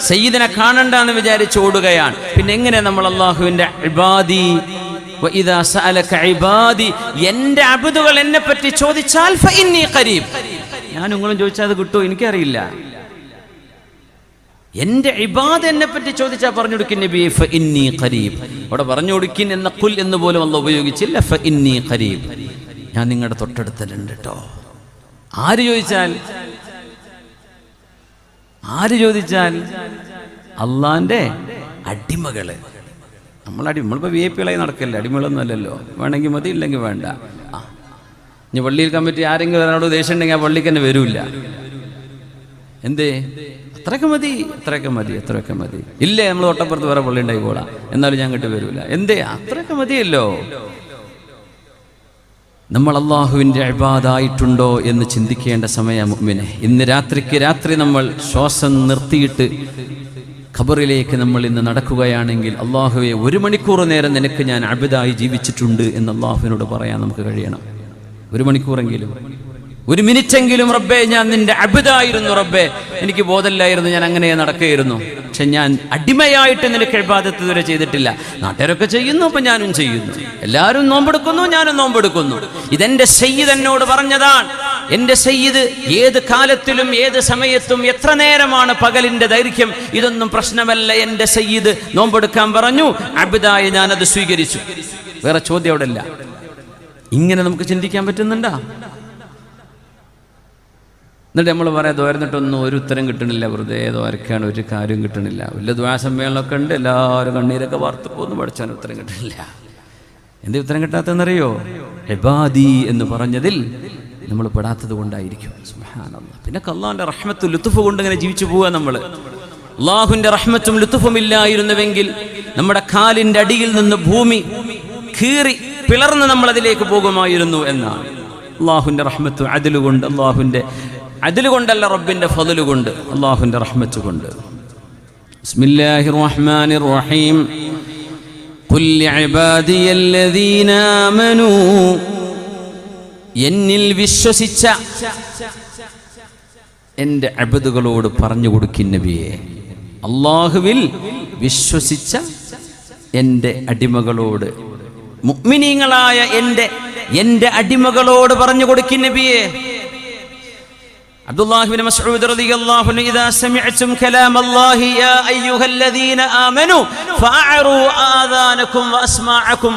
സയ്യിദിനെ കാണണ്ടെന്ന് വിചാരിച്ച് ഓടുകയാണ്. പിന്നെ എങ്ങനെ നമ്മൾ അല്ലാഹുവിന്റെ ഇബാദി വഇദാ സഅലക ഇബാദി, എൻ്റെ അബ്ദുകൾ എന്നെ പറ്റി ചോദിച്ചാൽ ഫഇന്നി ഖരീബ്, ഞാൻ നിങ്ങളും ചോദിച്ചാൽ അത് കിട്ടുമോ എനിക്കറിയില്ല. എൻ്റെ ഇബാദ് എന്നെ പറ്റി ചോദിച്ചാൽ പറഞ്ഞു കൊടുക്കും നബിയെ ഫഇന്നി ഖരീബ്. അവിടെ പറഞ്ഞു കൊടുക്കിൻ എന്ന ഖുൽ എന്ന് പോലും അല്ലാഹു ഉപയോഗിച്ചില്ല. ഫഇന്നി ഖരീബ്, ഞാൻ നിങ്ങളുടെ തൊട്ടടുത്തലുണ്ട് കേട്ടോ. ആര് ചോദിച്ചാൽ അള്ളാന്റെ അടിമകള്. നമ്മളിപ്പോ VIP നടക്കല്ലേ, അടിമകളൊന്നും അല്ലല്ലോ. വേണമെങ്കിൽ മതി, ഇല്ലെങ്കിൽ വേണ്ട. ഇനി പള്ളിയിൽ കമ്മിറ്റി ആരെങ്കിലും ഒരാളോട് ദേഷ്യം ഉണ്ടെങ്കിൽ ആ പള്ളിക്ക് തന്നെ വരൂല്ല. എന്തേ? അത്രയൊക്കെ മതി. ഇല്ലേ, നമ്മൾ തൊട്ടപ്പുറത്ത് വേറെ പള്ളി ഉണ്ടായിക്കോളാം, എന്നാലും ഞാൻ കിട്ടി വരൂല. എന്തേ? അത്രയൊക്കെ മതിയല്ലോ. നമ്മൾ അള്ളാഹുവിൻ്റെ ഇബാദായിട്ടുണ്ടോ എന്ന് ചിന്തിക്കേണ്ട സമയം മുഅ്മിനെ. ഇന്ന് രാത്രി നമ്മൾ ശ്വാസം നിർത്തിയിട്ട് ഖബറിലേക്ക് നമ്മൾ ഇന്ന് നടക്കുകയാണെങ്കിൽ, അള്ളാഹുവെ 1 മണിക്കൂർ നേരം നിനക്ക് ഞാൻ അബ്ദായി ജീവിച്ചിട്ടുണ്ട് എന്ന് അള്ളാഹുവിനോട് പറയാൻ നമുക്ക് കഴിയണം. 1 മണിക്കൂറെങ്കിലും, 1 മിനിറ്റെങ്കിലും, റബ്ബേ ഞാൻ നിന്റെ അബ്ദായിരുന്നു, റബ്ബേ എനിക്ക് ബോധമില്ലായിരുന്നു, ഞാൻ അങ്ങനെ നടക്കുകയായിരുന്നു, പക്ഷെ ഞാൻ അടിമയായിട്ട് നിനക്ക് ഇബാദത്ത് ഇതുവരെ ചെയ്തിട്ടില്ല. നാട്ടുകാരൊക്കെ ചെയ്യുന്നു, അപ്പം ഞാനും ചെയ്യുന്നു. എല്ലാവരും നോമ്പെടുക്കുന്നു, ഞാനും നോമ്പെടുക്കുന്നു. ഇതെന്റെ സയ്യിദ് എന്നോട് പറഞ്ഞതാണ്. എൻ്റെ സയ്യിദ് ഏത് കാലത്തിലും ഏത് സമയത്തും എത്ര നേരമാണ് പകലിന്റെ ദൈർഘ്യം, ഇതൊന്നും പ്രശ്നമല്ല. എൻ്റെ സയ്യിദ് നോമ്പെടുക്കാൻ പറഞ്ഞു, അബ്ദായി ഞാനത് സ്വീകരിച്ചു. വേറെ ചോദ്യം അവിടെ ഇല്ല. ഇങ്ങനെ നമുക്ക് ചിന്തിക്കാൻ പറ്റുന്നുണ്ടോ? എന്നിട്ട് നമ്മൾ പറയാം ദോരന്നിട്ടൊന്നും ഒരു ഉത്തരം കിട്ടണില്ല, വെറുതെ ദോരക്കാണ്, ഒരു കാര്യം കിട്ടണില്ല. വലിയ ദ്വാ സമ്മേളനമൊക്കെ ഉണ്ട്, എല്ലാവരും കണ്ണീരൊക്കെ വാർത്ത് പോകുന്നു, പഠിച്ചാൽ ഉത്തരം കിട്ടണില്ല. എന്തേ ഉത്തരം കിട്ടാത്തതെന്നറിയോ? ഇബാദി എന്ന് പറഞ്ഞതിൽ നമ്മൾ പെടാത്തത് കൊണ്ടായിരിക്കും. സുബ്ഹാനല്ലാഹ്. പിന്നെ അല്ലാഹുവിൻ്റെ റഹ്മത്തും ലുത്ഫ് കൊണ്ട് ഇങ്ങനെ ജീവിച്ചു പോവുക നമ്മൾ. അള്ളാഹുവിൻ്റെ റഹ്മത്തും ലുത്ഫും ഇല്ലായിരുന്നുവെങ്കിൽ നമ്മുടെ കാലിൻ്റെ അടിയിൽ നിന്ന് ഭൂമി കീറി പിളർന്ന് നമ്മൾ അതിലേക്ക് പോകുമായിരുന്നു എന്നാണ്. അള്ളാഹുവിൻ്റെ റഹ്മത്ത് അദല് കൊണ്ട്, അള്ളാഹുവിൻ്റെ അദല് കൊണ്ടല്ല, റബ്ബിൻ്റെ ഫളല് കൊണ്ട്, അള്ളാഹുവിൻ്റെ റഹ്മത്ത് കൊണ്ട്. ബിസ്മില്ലാഹിർ റഹ്മാനിർ റഹീം. ഖുൽ ലിഇബാദിയല്ലദീന ആമനൂ, എന്നിൽ വിശ്വസിച്ച എൻ്റെ അബ്ദുകളോട് പറഞ്ഞു കൊടുക്കും നബിയെ. അള്ളാഹുവിൽ വിശ്വസിച്ച എൻ്റെ അടിമകളോട്, മുഅ്മിനീങ്ങളായ എൻ്റെ അടിമകളോട് പറഞ്ഞു കൊടുക്കും നബിയെ. അബ്ദുല്ലാഹി ഇബ്നു മസ്ഊദ് റളിയല്ലാഹു അൻഹു ഇദാ സമിഅ്തും കലാമല്ലാഹി യാ അയ്യുഹല്ലദീന ആമനൂ ഫഅറൂ ആദാനകും വഅസ്മാഅകും,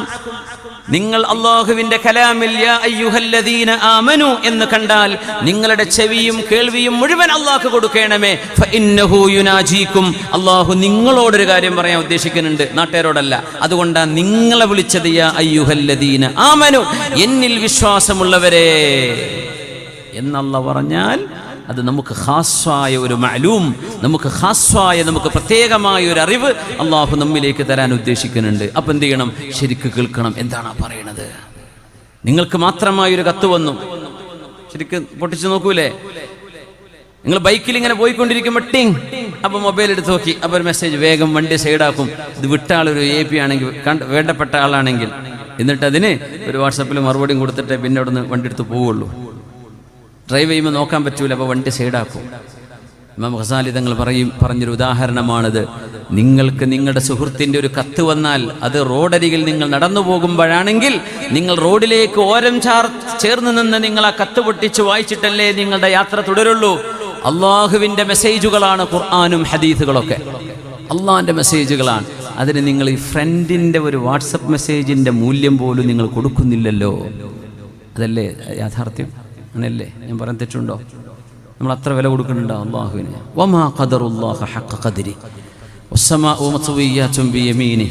നിങ്ങൾ അല്ലാഹുവിൻ്റെ കലാമിൽ യാ അയ്യുഹല്ലദീന ആമനൂ എന്ന് കണ്ടാൽ നിങ്ങളുടെ ചെവിയും കേൾവിയും മുഴുവൻ അല്ലാഹു കൊടുക്കണമേ. ഫഇന്നഹു യുനാജീകും, അല്ലാഹു നിങ്ങളോടൊരു കാര്യം പറയാൻ ഉദ്ദേശിക്കുന്നുണ്ട്, നാട്ടുകാരോടല്ല. അതുകൊണ്ടാണ് നിങ്ങളെ വിളിച്ചത് യാ അയ്യുഹല്ലദീന ആമനൂ, എന്നിൽ വിശ്വാസമുള്ളവരെ എന്നല്ല പറഞ്ഞാൽ അത് നമുക്ക് ഖാസ്സായ ഒരു മഅലൂം, നമുക്ക് ഖാസ്സായ, നമുക്ക് പ്രത്യേകമായ ഒരു അറിവ് അള്ളാഹു നമ്മിലേക്ക് തരാൻ ഉദ്ദേശിക്കുന്നുണ്ട്. അപ്പം എന്ത് ചെയ്യണം? ശരിക്ക് കേൾക്കണം. എന്താണ് പറയണത്? നിങ്ങൾക്ക് മാത്രമായൊരു കത്ത് വന്നു, ശരിക്ക് പൊട്ടിച്ചു നോക്കൂലേ? നിങ്ങൾ ബൈക്കിൽ ഇങ്ങനെ പോയിക്കൊണ്ടിരിക്കുമ്പോൾ ടിങ്, അപ്പോൾ മൊബൈൽ എടുത്ത് നോക്കി, അപ്പോൾ ഒരു മെസ്സേജ്, വേഗം വണ്ടി സൈഡാക്കും. ഇത് വിട്ട ആളൊരു AP ആണെങ്കിൽ, വേണ്ടപ്പെട്ട ആളാണെങ്കിൽ, എന്നിട്ട് അതിന് ഒരു വാട്സപ്പിൽ മറുപടിയും കൊടുത്തിട്ട് പിന്നെ അവിടെ നിന്ന് വണ്ടി എടുത്ത് പോവുള്ളൂ. ഡ്രൈവ് ചെയ്യുമ്പോൾ നോക്കാൻ പറ്റൂല, അപ്പോൾ വണ്ടി സൈഡാക്കും. ഇമാം ഖസാലി തങ്ങൾ പറഞ്ഞൊരു ഉദാഹരണമാണിത്. നിങ്ങൾക്ക് നിങ്ങളുടെ സുഹൃത്തിൻ്റെ ഒരു കത്ത് വന്നാൽ അത് റോഡരികിൽ നിങ്ങൾ നടന്നു പോകുമ്പോഴാണെങ്കിൽ നിങ്ങൾ റോഡിലേക്ക് ഓരം ചേർന്ന് നിന്ന് നിങ്ങൾ ആ കത്ത് പൊട്ടിച്ച് വായിച്ചിട്ടല്ലേ നിങ്ങളുടെ യാത്ര തുടരുള്ളൂ. അള്ളാഹുവിൻ്റെ മെസ്സേജുകളാണ് ഖുർആനും ഹദീസുകളൊക്കെ, അള്ളാഹിൻ്റെ മെസ്സേജുകളാണ്. അതിന് നിങ്ങൾ ഈ ഫ്രണ്ടിൻ്റെ ഒരു വാട്സപ്പ് മെസ്സേജിൻ്റെ മൂല്യം പോലും നിങ്ങൾ കൊടുക്കുന്നില്ലല്ലോ. അതല്ലേ യാഥാർത്ഥ്യം? അങ്ങനെയല്ലേ? ഞാൻ പറയാൻ തെറ്റുണ്ടോ? നമ്മൾ അത്ര വില കൊടുക്കുന്നുണ്ടോ അള്ളാഹുവിന്? വമാ ഖദറുല്ലാഹ ഹഖ ഖദ്രി വസ്സമാഉ മത്വിയ്യാതുൻ ബിയമീനി.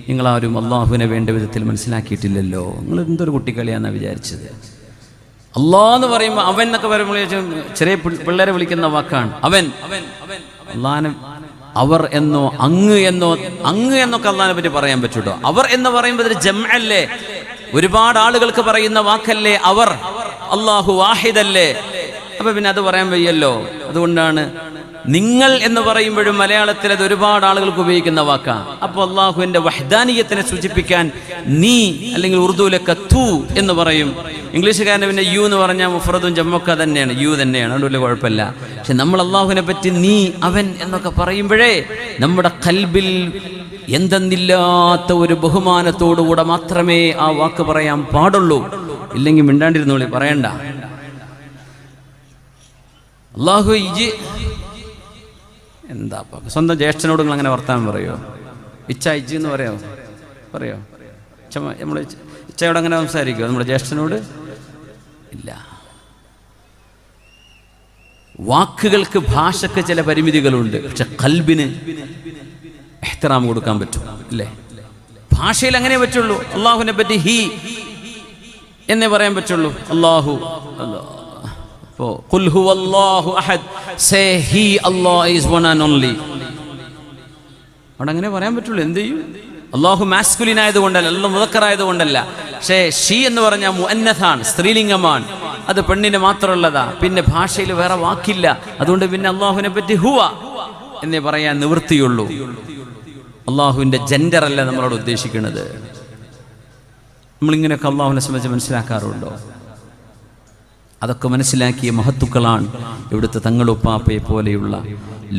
നിങ്ങളാരും അള്ളാഹുവിനെ വേണ്ട വിധത്തിൽ മനസ്സിലാക്കിയിട്ടില്ലല്ലോ. നിങ്ങൾ എന്തൊരു കുട്ടിക്കളിയാണെന്നാണ് വിചാരിച്ചത്? അള്ളാഹ് എന്ന് പറയുമ്പോൾ അവൻ എന്നൊക്കെ പറയുമ്പോൾ ചെറിയ പിള്ളേരെ വിളിക്കുന്ന വാക്കാണ് അവൻ. അള്ളാഹിനെ അവർ എന്നോ അങ്ങ് എന്നൊക്കെ അള്ളാഹിനെ പറ്റി പറയാൻ പറ്റൂട്ടോ. അവർ എന്ന് പറയുമ്പോൾ അതൊരു ജംഅല്ലേ, ഒരുപാട് ആളുകൾക്ക് പറയുന്ന വാക്കല്ലേ അവർ. അള്ളാഹു വാഹിദല്ലേ, അപ്പൊ പിന്നെ അത് പറയാൻ വയ്യല്ലോ. അതുകൊണ്ടാണ് നിങ്ങൾ എന്ന് പറയുമ്പോഴും മലയാളത്തിൽ അത് ഒരുപാട് ആളുകൾക്ക് ഉപയോഗിക്കുന്ന വാക്കാണ്. അപ്പോൾ അള്ളാഹുവിൻ്റെ വഹ്ദാനിയത്തിനെ സൂചിപ്പിക്കാൻ നീ, അല്ലെങ്കിൽ ഉറുദുവിലൊക്കെ തു എന്ന് പറയും. ഇംഗ്ലീഷുകാരന് പിന്നെ യു എന്ന് പറഞ്ഞാൽ മുഫ്രദും ജമ്മൊക്കെ തന്നെയാണ്, യു തന്നെയാണ്, അതുകൊണ്ട് വലിയ കുഴപ്പമില്ല. പക്ഷെ നമ്മൾ അള്ളാഹുവിനെ പറ്റി നീ, അവൻ എന്നൊക്കെ പറയുമ്പോഴേ നമ്മുടെ ഖൽബിൽ എന്തെന്നില്ലാത്ത ഒരു ബഹുമാനത്തോടുകൂടെ മാത്രമേ ആ വാക്ക് പറയാൻ പാടുള്ളൂ. ഇല്ലെങ്കിൽ മിണ്ടാണ്ടിരുന്നോളി, പറയണ്ട. അള്ളാഹു എന്താ സ്വന്തം ജ്യേഷ്ഠനോട് നിങ്ങൾ അങ്ങനെ വർത്താനം പറയോ? ഇജ്ജ് എന്ന് പറയോ? നമ്മൾ ഇച്ചയോട് അങ്ങനെ സംസാരിക്കുമോ നമ്മുടെ ജ്യേഷ്ഠനോട്? ഇല്ല. വാക്കുകൾക്ക്, ഭാഷയ്ക്ക് ചില പരിമിതികളുണ്ട്. പക്ഷെ ഖൽബിന് ഇഹ്തിറാം കൊടുക്കാൻ പറ്റും, അല്ലേ? ഭാഷയിൽ അങ്ങനെ പറ്റുള്ളൂ. അള്ളാഹുവിനെ പറ്റി ഹി എന്നേ പറയാൻ പറ്റുള്ളൂ. അല്ലാഹു ഖുൽ ഹുവല്ലാഹു അഹദ്, say he Allah is one and only. അവിടെ അങ്ങനെ പറയാൻ പറ്റുള്ളൂ. എന്ത് ചെയ്യും? അള്ളാഹു മാസ്കുലിൻ ആയതുകൊണ്ടല്ല, അല്ലാഹു മുദക്കർ ആയതുകൊണ്ടല്ല. പക്ഷേ ഷീ എന്ന് പറഞ്ഞാൽ മുഅന്നഥാണ്, സ്ത്രീലിംഗമാണ്, അത് പെണ്ണിന് മാത്രമുള്ളതാ. പിന്നെ ഭാഷയിൽ വേറെ വാക്കില്ല. അതുകൊണ്ട് പിന്നെ അള്ളാഹുവിനെ പറ്റി ഹുവ എന്നേ പറയാൻ നിവൃത്തിയുള്ളൂ. അള്ളാഹുവിൻ്റെ ജെൻഡർ അല്ല നമ്മളോട് ഉദ്ദേശിക്കുന്നത്. നമ്മളിങ്ങനെയൊക്കെ അള്ളാഹുവിനെ സംബന്ധിച്ച് മനസ്സിലാക്കാറുണ്ടോ? അതൊക്കെ മനസ്സിലാക്കിയ മഹത്തുക്കളാണ് ഇവിടുത്തെ തങ്ങളുപ്പാപ്പയെ പോലെയുള്ള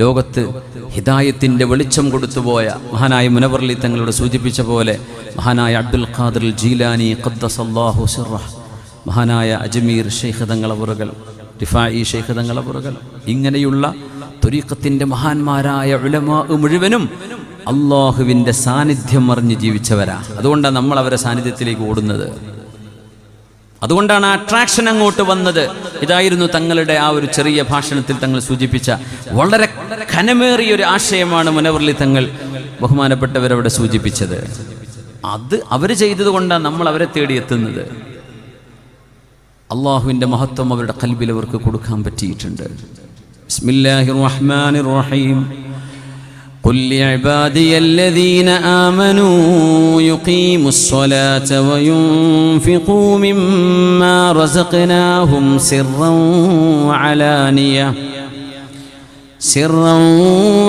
ലോകത്ത് ഹിദായത്തിൻ്റെ വെളിച്ചം കൊടുത്തുപോയ മഹാനായ മുനവ്വറലി തങ്ങളോട് സൂചിപ്പിച്ച പോലെ മഹാനായ അബ്ദുൽ ഖാദിർ ജീലാനി ഖദ്ദസല്ലാഹു സിർറഹ്, മഹാനായ അജ്മീർ ശൈഖ് തങ്ങളവറുകൾ, റിഫായി ശൈഖ് തങ്ങളവറുകൾ, ഇങ്ങനെയുള്ള ത്വരീഖത്തിൻ്റെ മഹാന്മാരായ ഉലമാ മുഴുവനും അള്ളാഹുവിൻ്റെ സാന്നിധ്യം അറിഞ്ഞ് ജീവിച്ചവരാ. അതുകൊണ്ടാണ് നമ്മൾ അവരെ സാന്നിധ്യത്തിലേക്ക് ഓടുന്നത്. അതുകൊണ്ടാണ് ആ അട്രാക്ഷൻ അങ്ങോട്ട് വന്നത്. ഇതായിരുന്നു തങ്ങളുടെ ആ ഒരു ചെറിയ ഭാഷണത്തിൽ തങ്ങൾ സൂചിപ്പിച്ച വളരെ ഘനമേറിയൊരു ആശയമാണ് മുനവ്വറലി തങ്ങൾ ബഹുമാനപ്പെട്ടവരവിടെ സൂചിപ്പിച്ചത്. അത് അവർ ചെയ്തത് കൊണ്ടാണ് നമ്മൾ അവരെ തേടിയെത്തുന്നത്. അള്ളാഹുവിൻ്റെ മഹത്വം അവരുടെ ഖൽബിൽ അവർക്ക് കൊടുക്കാൻ പറ്റിയിട്ടുണ്ട്. ബിസ്മില്ലാഹിർ റഹ്മാനിർ റഹീം. قل لعبادي الذين آمنوا يقيموا الصلاة وينفقوا مما رزقناهم سرا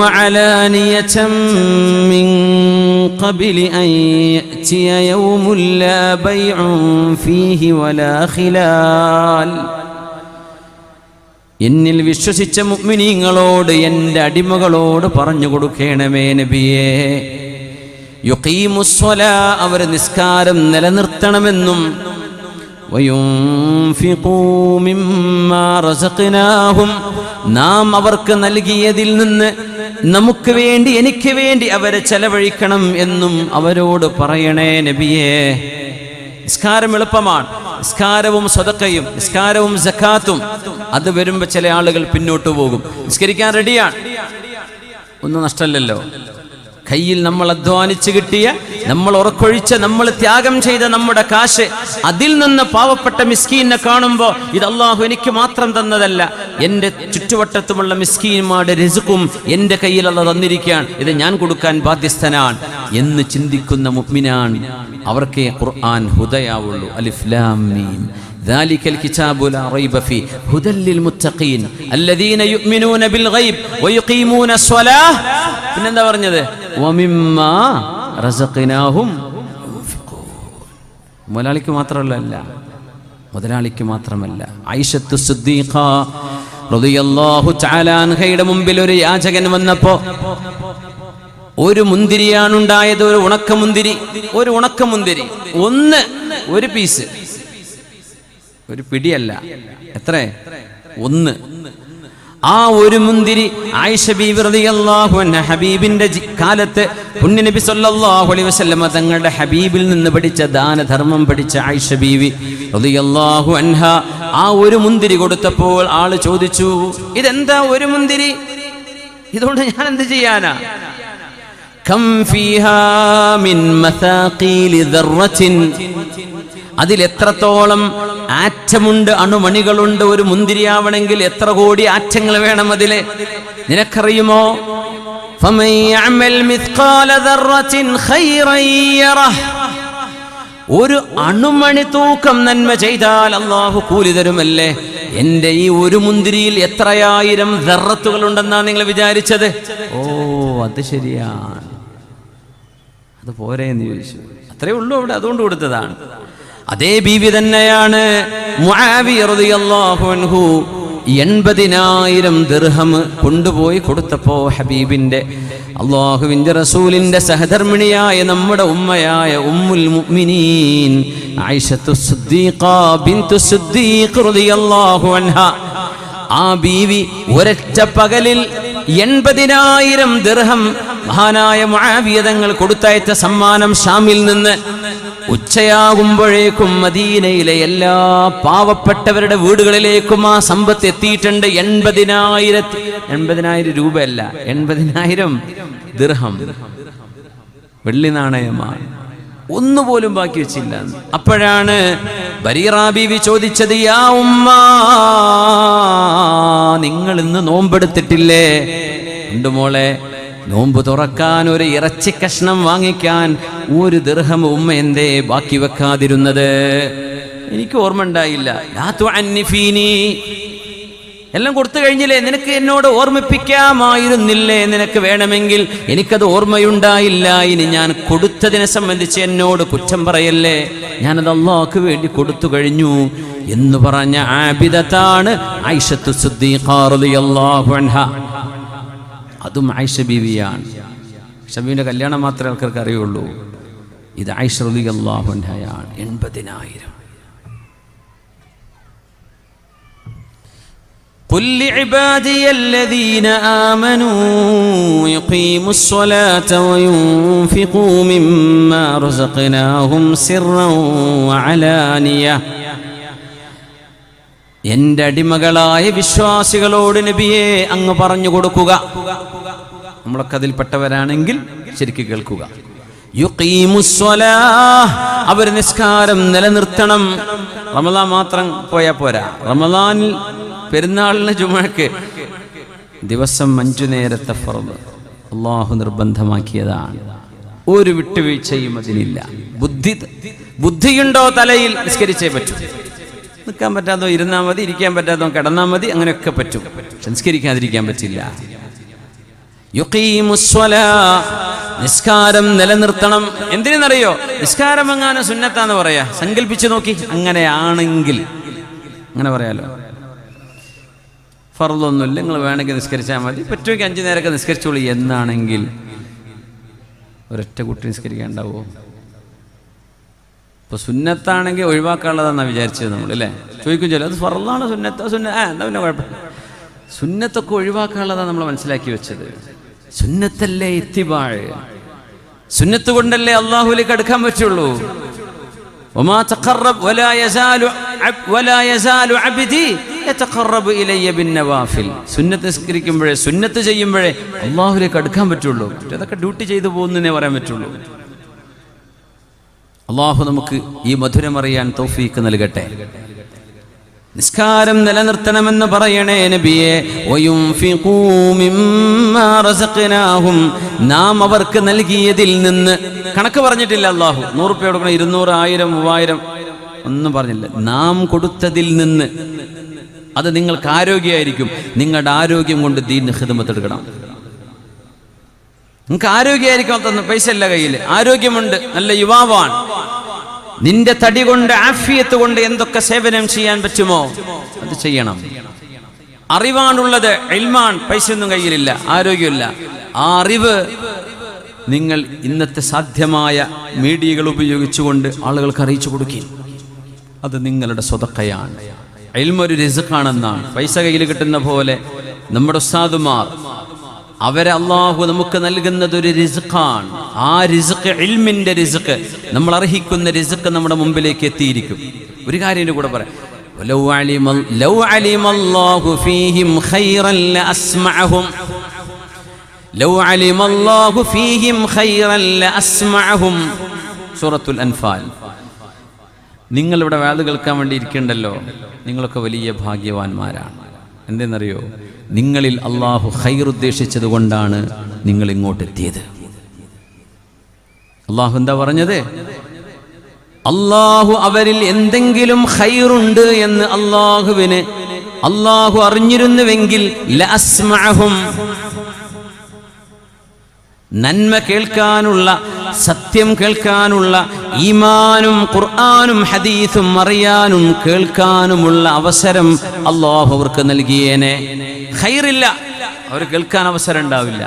وعلانية من قبل أن يأتي يوم لا بيع فيه ولا خلال. എന്നിൽ വിശ്വസിച്ച മുഅ്മിനീങ്ങളോട്, എൻ്റെ അടിമകളോട് പറഞ്ഞു കൊടുക്കണമേ നബിയേ, യുഖീമുസ്സലാ, അവർ നിസ്കാരം നിലനിർത്തണമെന്നും, വയുൻഫിഖൂ മിമ്മാ റസഖ്നാഹും, നാം അവർക്ക് നൽകിയതിൽ നിന്ന് നമുക്ക് വേണ്ടി, എനിക്ക് വേണ്ടി അവരെ ചെലവഴിക്കണം എന്നും അവരോട് പറയണേ നബിയേ. നിസ്കാരം എളുപ്പമാണ്. നിസ്കാരവും സദഖയും നിസ്കാരവും സക്കാത്തും അത് വരുമ്പോൾ ചില ആളുകൾ പിന്നോട്ട് പോകും. നിസ്കരിക്കാൻ റെഡിയാണ്, ഒന്നും നഷ്ടമല്ലല്ലോ. കയ്യിൽ നമ്മൾ അധ്വാനിച്ച് കിട്ടിയ, നമ്മൾ ഉറക്കൊഴിച്ച, നമ്മൾ ത്യാഗം ചെയ്ത നമ്മുടെ കാശ്, അതിൽ നിന്ന് പാവപ്പെട്ട മിസ്കീനെ കാണുമ്പോൾ ഇത് അള്ളാഹു എനിക്ക് മാത്രം തന്നതല്ല, എൻ്റെ ചുറ്റുവട്ടത്തുമുള്ള മിസ്കീന്മാരുടെ റിസ്ഖും എൻ്റെ കയ്യിൽ അള്ളാഹു തന്നിരിക്കുകയാണ്, ഇത് ഞാൻ കൊടുക്കാൻ ബാധ്യസ്ഥനാണ് എന്ന് ചിന്തിക്കുന്ന മുഅ്മിനാൻ, അവർക്കേ ഖുർആൻ ഹുദയാവുള്ളൂ. അലിഫ് ലാം മീം ذلك الكتاب لا ريب فيه هدى للمتقين الذين يؤمنون بالغيب ويقيمون الصلاة. പിന്നെന്താ പറഞ്ഞത്? ومما رزقناهم ينفقون. മുതലാളിക്ക് മാത്രമല്ല, ആയിഷത്തു സിദ്ദീഖ റളിയല്ലാഹു തആല അൻഹയുടെ മുമ്പിൽ ഒരു യാചകൻ വന്നപ്പോൾ ഒരു മുന്തിരിയാണ് ഉണ്ടായത്, ഒരു ഉണക്കമുന്തിരി, ഒരു പീസ്, ഒരു പിടിയല്ല, എത്ര? ഒന്ന്. ആ ഒരു മുന്തിരി ആയിഷ ബീവി റളിയല്ലാഹു അൻഹ ഹബീബിന്റെ കാലത്ത് പുണ്യനബി സല്ലല്ലാഹു അലൈഹി വസല്ലം തങ്ങളുടെ ഹബീബിൽ നിന്ന് പഠിച്ച ദാനധർമ്മം പഠിച്ച ആയിഷ ബീവി റളിയല്ലാഹു അൻഹ ആ ഒരു മുന്തിരി കൊടുത്തപ്പോൾ ആള് ചോദിച്ചു, ഇതെന്താ ഒരു മുന്തിരി, ഇതുകൊണ്ട് ഞാൻ എന്ത് ചെയ്യാനാ? കം ഫീഹാ മിൻ മസാഖീലി ദർറത്തിൻ, അതിൽ എത്രത്തോളം ആറ്റമുണ്ട്, അണുമണികളുണ്ട്. ഒരു മുന്തിരിയാവണമെങ്കിൽ എത്ര കോടി ആറ്റങ്ങൾ വേണം അതില്, നിനക്കറിയുമോ? ഫമൻ യഅമൽ മിസ്ഖാല ദർറത്തിൻ ഖൈറൻ യറഹ്, ഒരു അണുമണി തൂക്കം നന്മ ചെയ്താൽ അല്ലാഹു കൂലി തരുമല്ലേ. എൻ്റെ ഈ ഒരു മുന്തിരിയിൽ എത്രയായിരം ദർറത്തുകൾ ഉണ്ടെന്നാ നിങ്ങൾ വിചാരിച്ചത്? ഓ, അത് ശരിയാണ്, അത് പോരെ എന്ന് ചോദിച്ചു. അത്രേ ഉള്ളൂ അവിടെ, അതുകൊണ്ട് കൊടുത്തതാണ്. അതേ ബീവി തന്നെയാണ് മുആവിയ റളിയല്ലാഹു അൻഹു 80,000 ദിർഹം കൊണ്ടുപോയി കൊടുത്തപ്പോ ഹബീബിന്റെ, അല്ലാഹുവിന്റെ റസൂലിന്റെ സഹധർമ്മിണിയായ നമ്മുടെ ഉമ്മയായ ഉമ്മുൽ മുഅ്മിനീൻ ആയിഷത്തു സിദ്ദീഖ ബിൻതു സിദ്ദീഖ് റളിയല്ലാഹു അൻഹ, ആ ബീവി ഒരൊറ്റ പകലിൽ 80,000 ദിർഹം മഹാനായ മുആവിയ തങ്ങൾ കൊടുത്തയച്ച സമ്മാനം ഷാമിൽ നിന്ന് ഉച്ചയാകുമ്പോഴേക്കും മദീനയിലെ എല്ലാ പാവപ്പെട്ടവരുടെ വീടുകളിലേക്കും ആ സമ്പത്ത് എത്തിയിട്ടുണ്ട്. 80,000 രൂപയല്ല, 80,000 ദിർഹം, വെള്ളി നാണയമാണ്. ഒന്നുപോലും ബാക്കി വെച്ചില്ല. അപ്പോഴാണ് ബരീറ ബീവി ചോദിച്ചത്, യാ ഉമ്മ, നിങ്ങൾ ഇന്ന് നോമ്പെടുത്തിട്ടില്ലേ? ഉണ്ട് മോളെ, നോമ്പ് തുറക്കാൻ ഒരു ഇറച്ചി കഷ്ണം വാങ്ങിക്കാൻ 1 ദിർഹം ഉമ്മ എന്തേ ബാക്കി വെക്കാതിരുന്നത്? എനിക്ക് ഓർമ്മ ഉണ്ടായില്ല. ലാ തുഅന്നിഫീനി, എല്ലാം കൊടുത്തു കഴിഞ്ഞില്ലേ, നിനക്ക് എന്നോട് ഓർമ്മിപ്പിക്കാമായിരുന്നില്ലേ? നിനക്ക് വേണമെങ്കിൽ, എനിക്കത് ഓർമ്മയുണ്ടായില്ല. ഇനി ഞാൻ കൊടുത്തതിനെ സംബന്ധിച്ച് എന്നോട് കുറ്റം പറയല്ലേ, ഞാനത് അല്ലാഹുവിന് വേണ്ടി കൊടുത്തു കഴിഞ്ഞു എന്ന് പറഞ്ഞ ആബിദത്താണ് ആയിഷത്തു സിദ്ദീഖ റളിയല്ലാഹു അൻഹ. അതും ആയിഷ ബീവിയാണ്. ഷബീന്റെ കല്യാണം മാത്രമേ ആൾക്കാർക്ക് അറിയുള്ളൂ. ഇത് ആയിഷ റളിയല്ലാഹു അൻഹയാണ്. 80,000. قل لعبادي الذين آمنوا يقيموا الصلاة وينفقوا مما رزقناهم سرا وعلانية. എൻ്റെ അടിമകളായ വിശ്വാസികളോട് നബിയെ അങ്ങ് പറഞ്ഞു കൊടുക്കുക, നമ്മളൊക്കെ അതിൽപ്പെട്ടവരാണെങ്കിൽ ശരിക്കും കേൾക്കുക. യുഖീമുസ്സലാഹ്, അവർ നിസ്കാരം നിലനിർത്തണം. റമദാൻ മാത്രം പോയാൽ പോരാ. റമദാനിൽ പെരുന്നാളിന് ജുമുഅക്ക് ദിവസം 5 നേരത്തെ ഫർദ് അള്ളാഹു നിർബന്ധമാക്കിയതാണ്. ഒരു വിട്ടുവീഴ്ചയും അതിനില്ല. ബുദ്ധിയുണ്ടോ തലയിൽ നിസ്കരിച്ചേ പറ്റൂ. നിൽക്കാൻ പറ്റാത്തോ ഇരുന്നാൽ മതി, ഇരിക്കാൻ പറ്റാത്തോ കിടന്നാൽ മതി, അങ്ങനെയൊക്കെ പറ്റും. നിസ്കരിക്കാതിരിക്കാൻ പറ്റില്ല. നിസ്കാരം നിലനിർത്തണം. എന്തിനെന്നറിയോ? നിസ്കാരം എങ്ങാനും സുന്നത്താന്ന് പറയാ. സങ്കല്പിച്ചു നോക്കി. അങ്ങനെയാണെങ്കിൽ അങ്ങനെ പറയാലോ, ഫർളൊന്നുമില്ല, നിങ്ങൾ വേണമെങ്കിൽ നിസ്കരിച്ചാൽ മതി, പറ്റുമെങ്കിൽ 5 നേരമൊക്കെ നിസ്കരിച്ചോളൂ എന്നാണെങ്കിൽ ഒരൊറ്റ കുട്ടി നിസ്കരിക്കാൻ ഉണ്ടാവുമോ? ഇപ്പോൾ സുന്നത്താണെങ്കിൽ ഒഴിവാക്കാനുള്ളതാണെന്നാണ് വിചാരിച്ചത് നമ്മൾ, അല്ലേ? ചോദിക്കും ചില അത് ഫർളാണ്, സുന്നത്താ എന്താ പിന്നെ കുഴപ്പമില്ല. സുന്നത്തൊക്കെ ഒഴിവാക്കാനുള്ളതാണ് നമ്മൾ മനസ്സിലാക്കി വെച്ചത്. സുന്നത്തല്ലേ ഇത്തിബാഴ്, സുന്നത്ത് കൊണ്ടല്ലേ അള്ളാഹുവിലേക്ക് അടുക്കാൻ പറ്റുള്ളൂ. വമാ തഖറബ വലാ യസാലു അബ്ദി യതഖറബു ഇലയ്യ ബിന്നവാഫിൽ. സുന്നത്ത് നിസ്കരിക്കുമ്പോഴേ, സുന്നത്ത് ചെയ്യുമ്പോഴേ അള്ളാഹുവിലേക്ക് അടുക്കാൻ പറ്റുള്ളൂ. അതൊക്കെ ഡ്യൂട്ടി ചെയ്തു പോകുന്നതിനെ പറയാൻ പറ്റുള്ളൂ. അള്ളാഹു നമുക്ക് ഈ മധുരമറിയാൻ തൗഫീഖ് നൽകട്ടെ. നിസ്കാരം നിലനിർത്തണമെന്ന് പറയണേ നബിയെ. വയുൻഫിഖൂ മിമ്മാ റസഖ്നാഹും, നാം അവർക്ക് നൽകിയതിൽ നിന്ന്. കണക്ക് പറഞ്ഞിട്ടില്ല അള്ളാഹു. 100 രൂപ കൊടുക്കണം, 200, 1000, 3000 ഒന്നും പറഞ്ഞില്ല. നാം കൊടുത്തതിൽ നിന്ന്. അത് നിങ്ങൾക്ക് ആരോഗ്യമായിരിക്കും. നിങ്ങളുടെ ആരോഗ്യം കൊണ്ട് ദീൻ ഖിദ്മത്ത് എടുക്കണം. നിങ്ങൾക്ക് ആരോഗ്യമായിരിക്കും, തന്നു പൈസ അല്ല കയ്യിൽ, ആരോഗ്യമുണ്ട്, നല്ല യുവാവാണ്. നിന്റെ തടി കൊണ്ട്, ആഫിയത്ത് കൊണ്ട് എന്തൊക്കെ സേവനം ചെയ്യാൻ പറ്റുമോ അത് ചെയ്യണം. അറിവാണുള്ളത്, ഇൽമാൻ, പൈസ ഒന്നും കയ്യിലില്ല, ആരോഗ്യമില്ല. ആ അറിവ് നിങ്ങൾ ഇന്നത്തെ സാധ്യമായ മീഡിയകൾ ഉപയോഗിച്ചുകൊണ്ട് ആളുകൾക്ക് അറിയിച്ചു കൊടുക്കുക. അത് നിങ്ങളുടെ സ്വതക്കയാണ്. ഇൽമൊരു റിസ്ഖാണെന്നാണ്. പൈസ കയ്യിൽ കിട്ടുന്ന പോലെ നമ്മുടെ ഉസ്താദുമാർ, അവരെ അള്ളാഹു നമുക്ക് നൽകുന്നത് ഒരു റിസ്ഖാണ്. ആ റിസ്ഖ്, ഇൽമിന്റെ റിസ്ഖ്, നമ്മൾ അർഹിക്കുന്ന റിസ്ഖ് നമ്മുടെ മുമ്പിലേക്ക് എത്തിയിരിക്കും. ഒരു കാര്യം കൂടെ പറയാം. ലൗ അലിമല്ലാഹു ഫീഹിം ഖൈറൻ ലഅസ്മഅഹും, ലൗ അലിമല്ലാഹു ഫീഹിം ഖൈറൻ ലഅസ്മഅഹും. സൂറത്തുൽ അൻഫാൽ. നിങ്ങളിവിടെ വാദ് കേൾക്കാൻ വേണ്ടി ഇരിക്കണ്ടല്ലോ, നിങ്ങളൊക്കെ വലിയ ഭാഗ്യവാന്മാരാണ്. എന്തെന്നറിയോ? നിങ്ങളിൽ അള്ളാഹു ഖൈർ ഉദ്ദേശിച്ചത് കൊണ്ടാണ് നിങ്ങൾ ഇങ്ങോട്ട് എത്തിയത്. അള്ളാഹു എന്താ പറഞ്ഞത്? അള്ളാഹു അവരിൽ എന്തെങ്കിലും ഖൈറുണ്ട് എന്ന് അള്ളാഹു അറിഞ്ഞിരുന്നുവെങ്കിൽ ലഅസ്മഅഹും, നന്മ കേൾക്കാനുള്ള, സത്യം കേൾക്കാനുള്ള, ഈമാനും ഖുർആനും ഹദീസും അറിയാനും കേൾക്കാനുമുള്ള അവസരം അള്ളാഹു അവർക്ക് നൽകിയേനെ. ഖൈറില്ല, അവർ കേൾക്കാൻ അവസരം ഉണ്ടാവില്ല.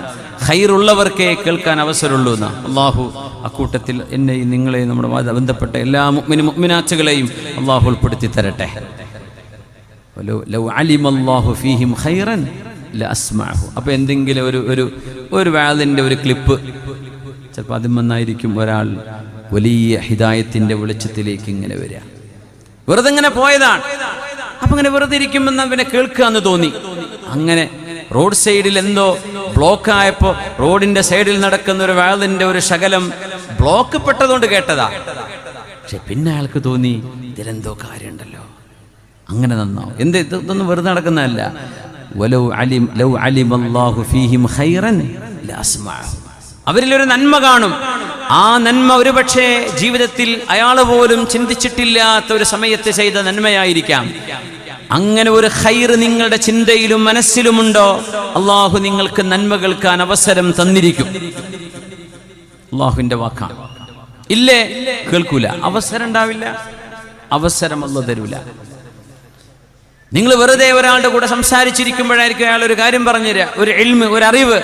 ഖൈറുള്ളവർക്കേ കേൾക്കാൻ അവസരമുള്ളൂ എന്നാ അള്ളാഹു അക്കൂട്ടത്തിൽ എന്നെയും നിങ്ങളെയും നമ്മുടെ ബന്ധപ്പെട്ട എല്ലാ മുഅ്മിനാത്തുകളെയും അള്ളാഹു ഉൾപ്പെടുത്തി തരട്ടെ. ലൗ അലിമല്ലാഹു ഫീഹിം ഖൈറൻ ലഅസ്മഅഹു. അപ്പോൾ എന്തെങ്കിലും ഒരു വാദിൻ്റെ ഒരു ക്ലിപ്പ് ചിലപ്പോൾ അതിൽ നിന്നായിരിക്കും ഒരാൾ വലിയ ഹിദായത്തിൻ്റെ വെളിച്ചത്തിലേക്ക് ഇങ്ങനെ വരിക. വെറുതെ ഇങ്ങനെ പോയതാണ്. അപ്പം ഇങ്ങനെ വെറുതെ ഇരിക്കുമ്പോൾ പിന്നെ കേൾക്കുക എന്ന് തോന്നി. അങ്ങനെ റോഡ് സൈഡിൽ എന്തോ ബ്ലോക്ക് ആയപ്പോൾ റോഡിൻ്റെ സൈഡിൽ നടക്കുന്ന ഒരു വാദിൻ്റെ ഒരു ശകലം ബ്ലോക്ക് പെട്ടതുകൊണ്ട് കേട്ടതാ. പക്ഷെ പിന്നെ അയാൾക്ക് തോന്നി ഇതിലെന്തോ കാര്യമുണ്ടല്ലോ, അങ്ങനെ നന്നാവും. ഇതൊന്നും വെറുതെ നടക്കുന്നതല്ല. ലൗ അലിമല്ലാഹു ഫീഹിം ഖൈറൻ ലഅസ്മഅഹു. അവരിലൊരു നന്മ കാണും. ആ നന്മ ഒരുപക്ഷെ ജീവിതത്തിൽ അയാൾ പോലും ചിന്തിച്ചിട്ടില്ലാത്ത ഒരു സമയത്ത് ചെയ്ത നന്മയായിരിക്കാം. അങ്ങനെ ഒരു ഖൈർ നിങ്ങളുടെ ചിന്തയിലും മനസ്സിലുമുണ്ടോ, അള്ളാഹു നിങ്ങൾക്ക് നന്മ കേൾക്കാൻ അവസരം തന്നിരിക്കും. അള്ളാഹുവിന്റെ വാക്കാണ്. ഇല്ലേ, കേൾക്കൂല, അവസരം ഉണ്ടാവില്ല, അവസരം അള്ളാഹു തരൂല. നിങ്ങൾ വെറുതെ ഒരാളുടെ കൂടെ സംസാരിച്ചിരിക്കുമ്പോഴായിരിക്കും അയാൾ ഒരു കാര്യം പറഞ്ഞുതരിക, ഒരു ഇൽമ്, ഒരു അറിവ്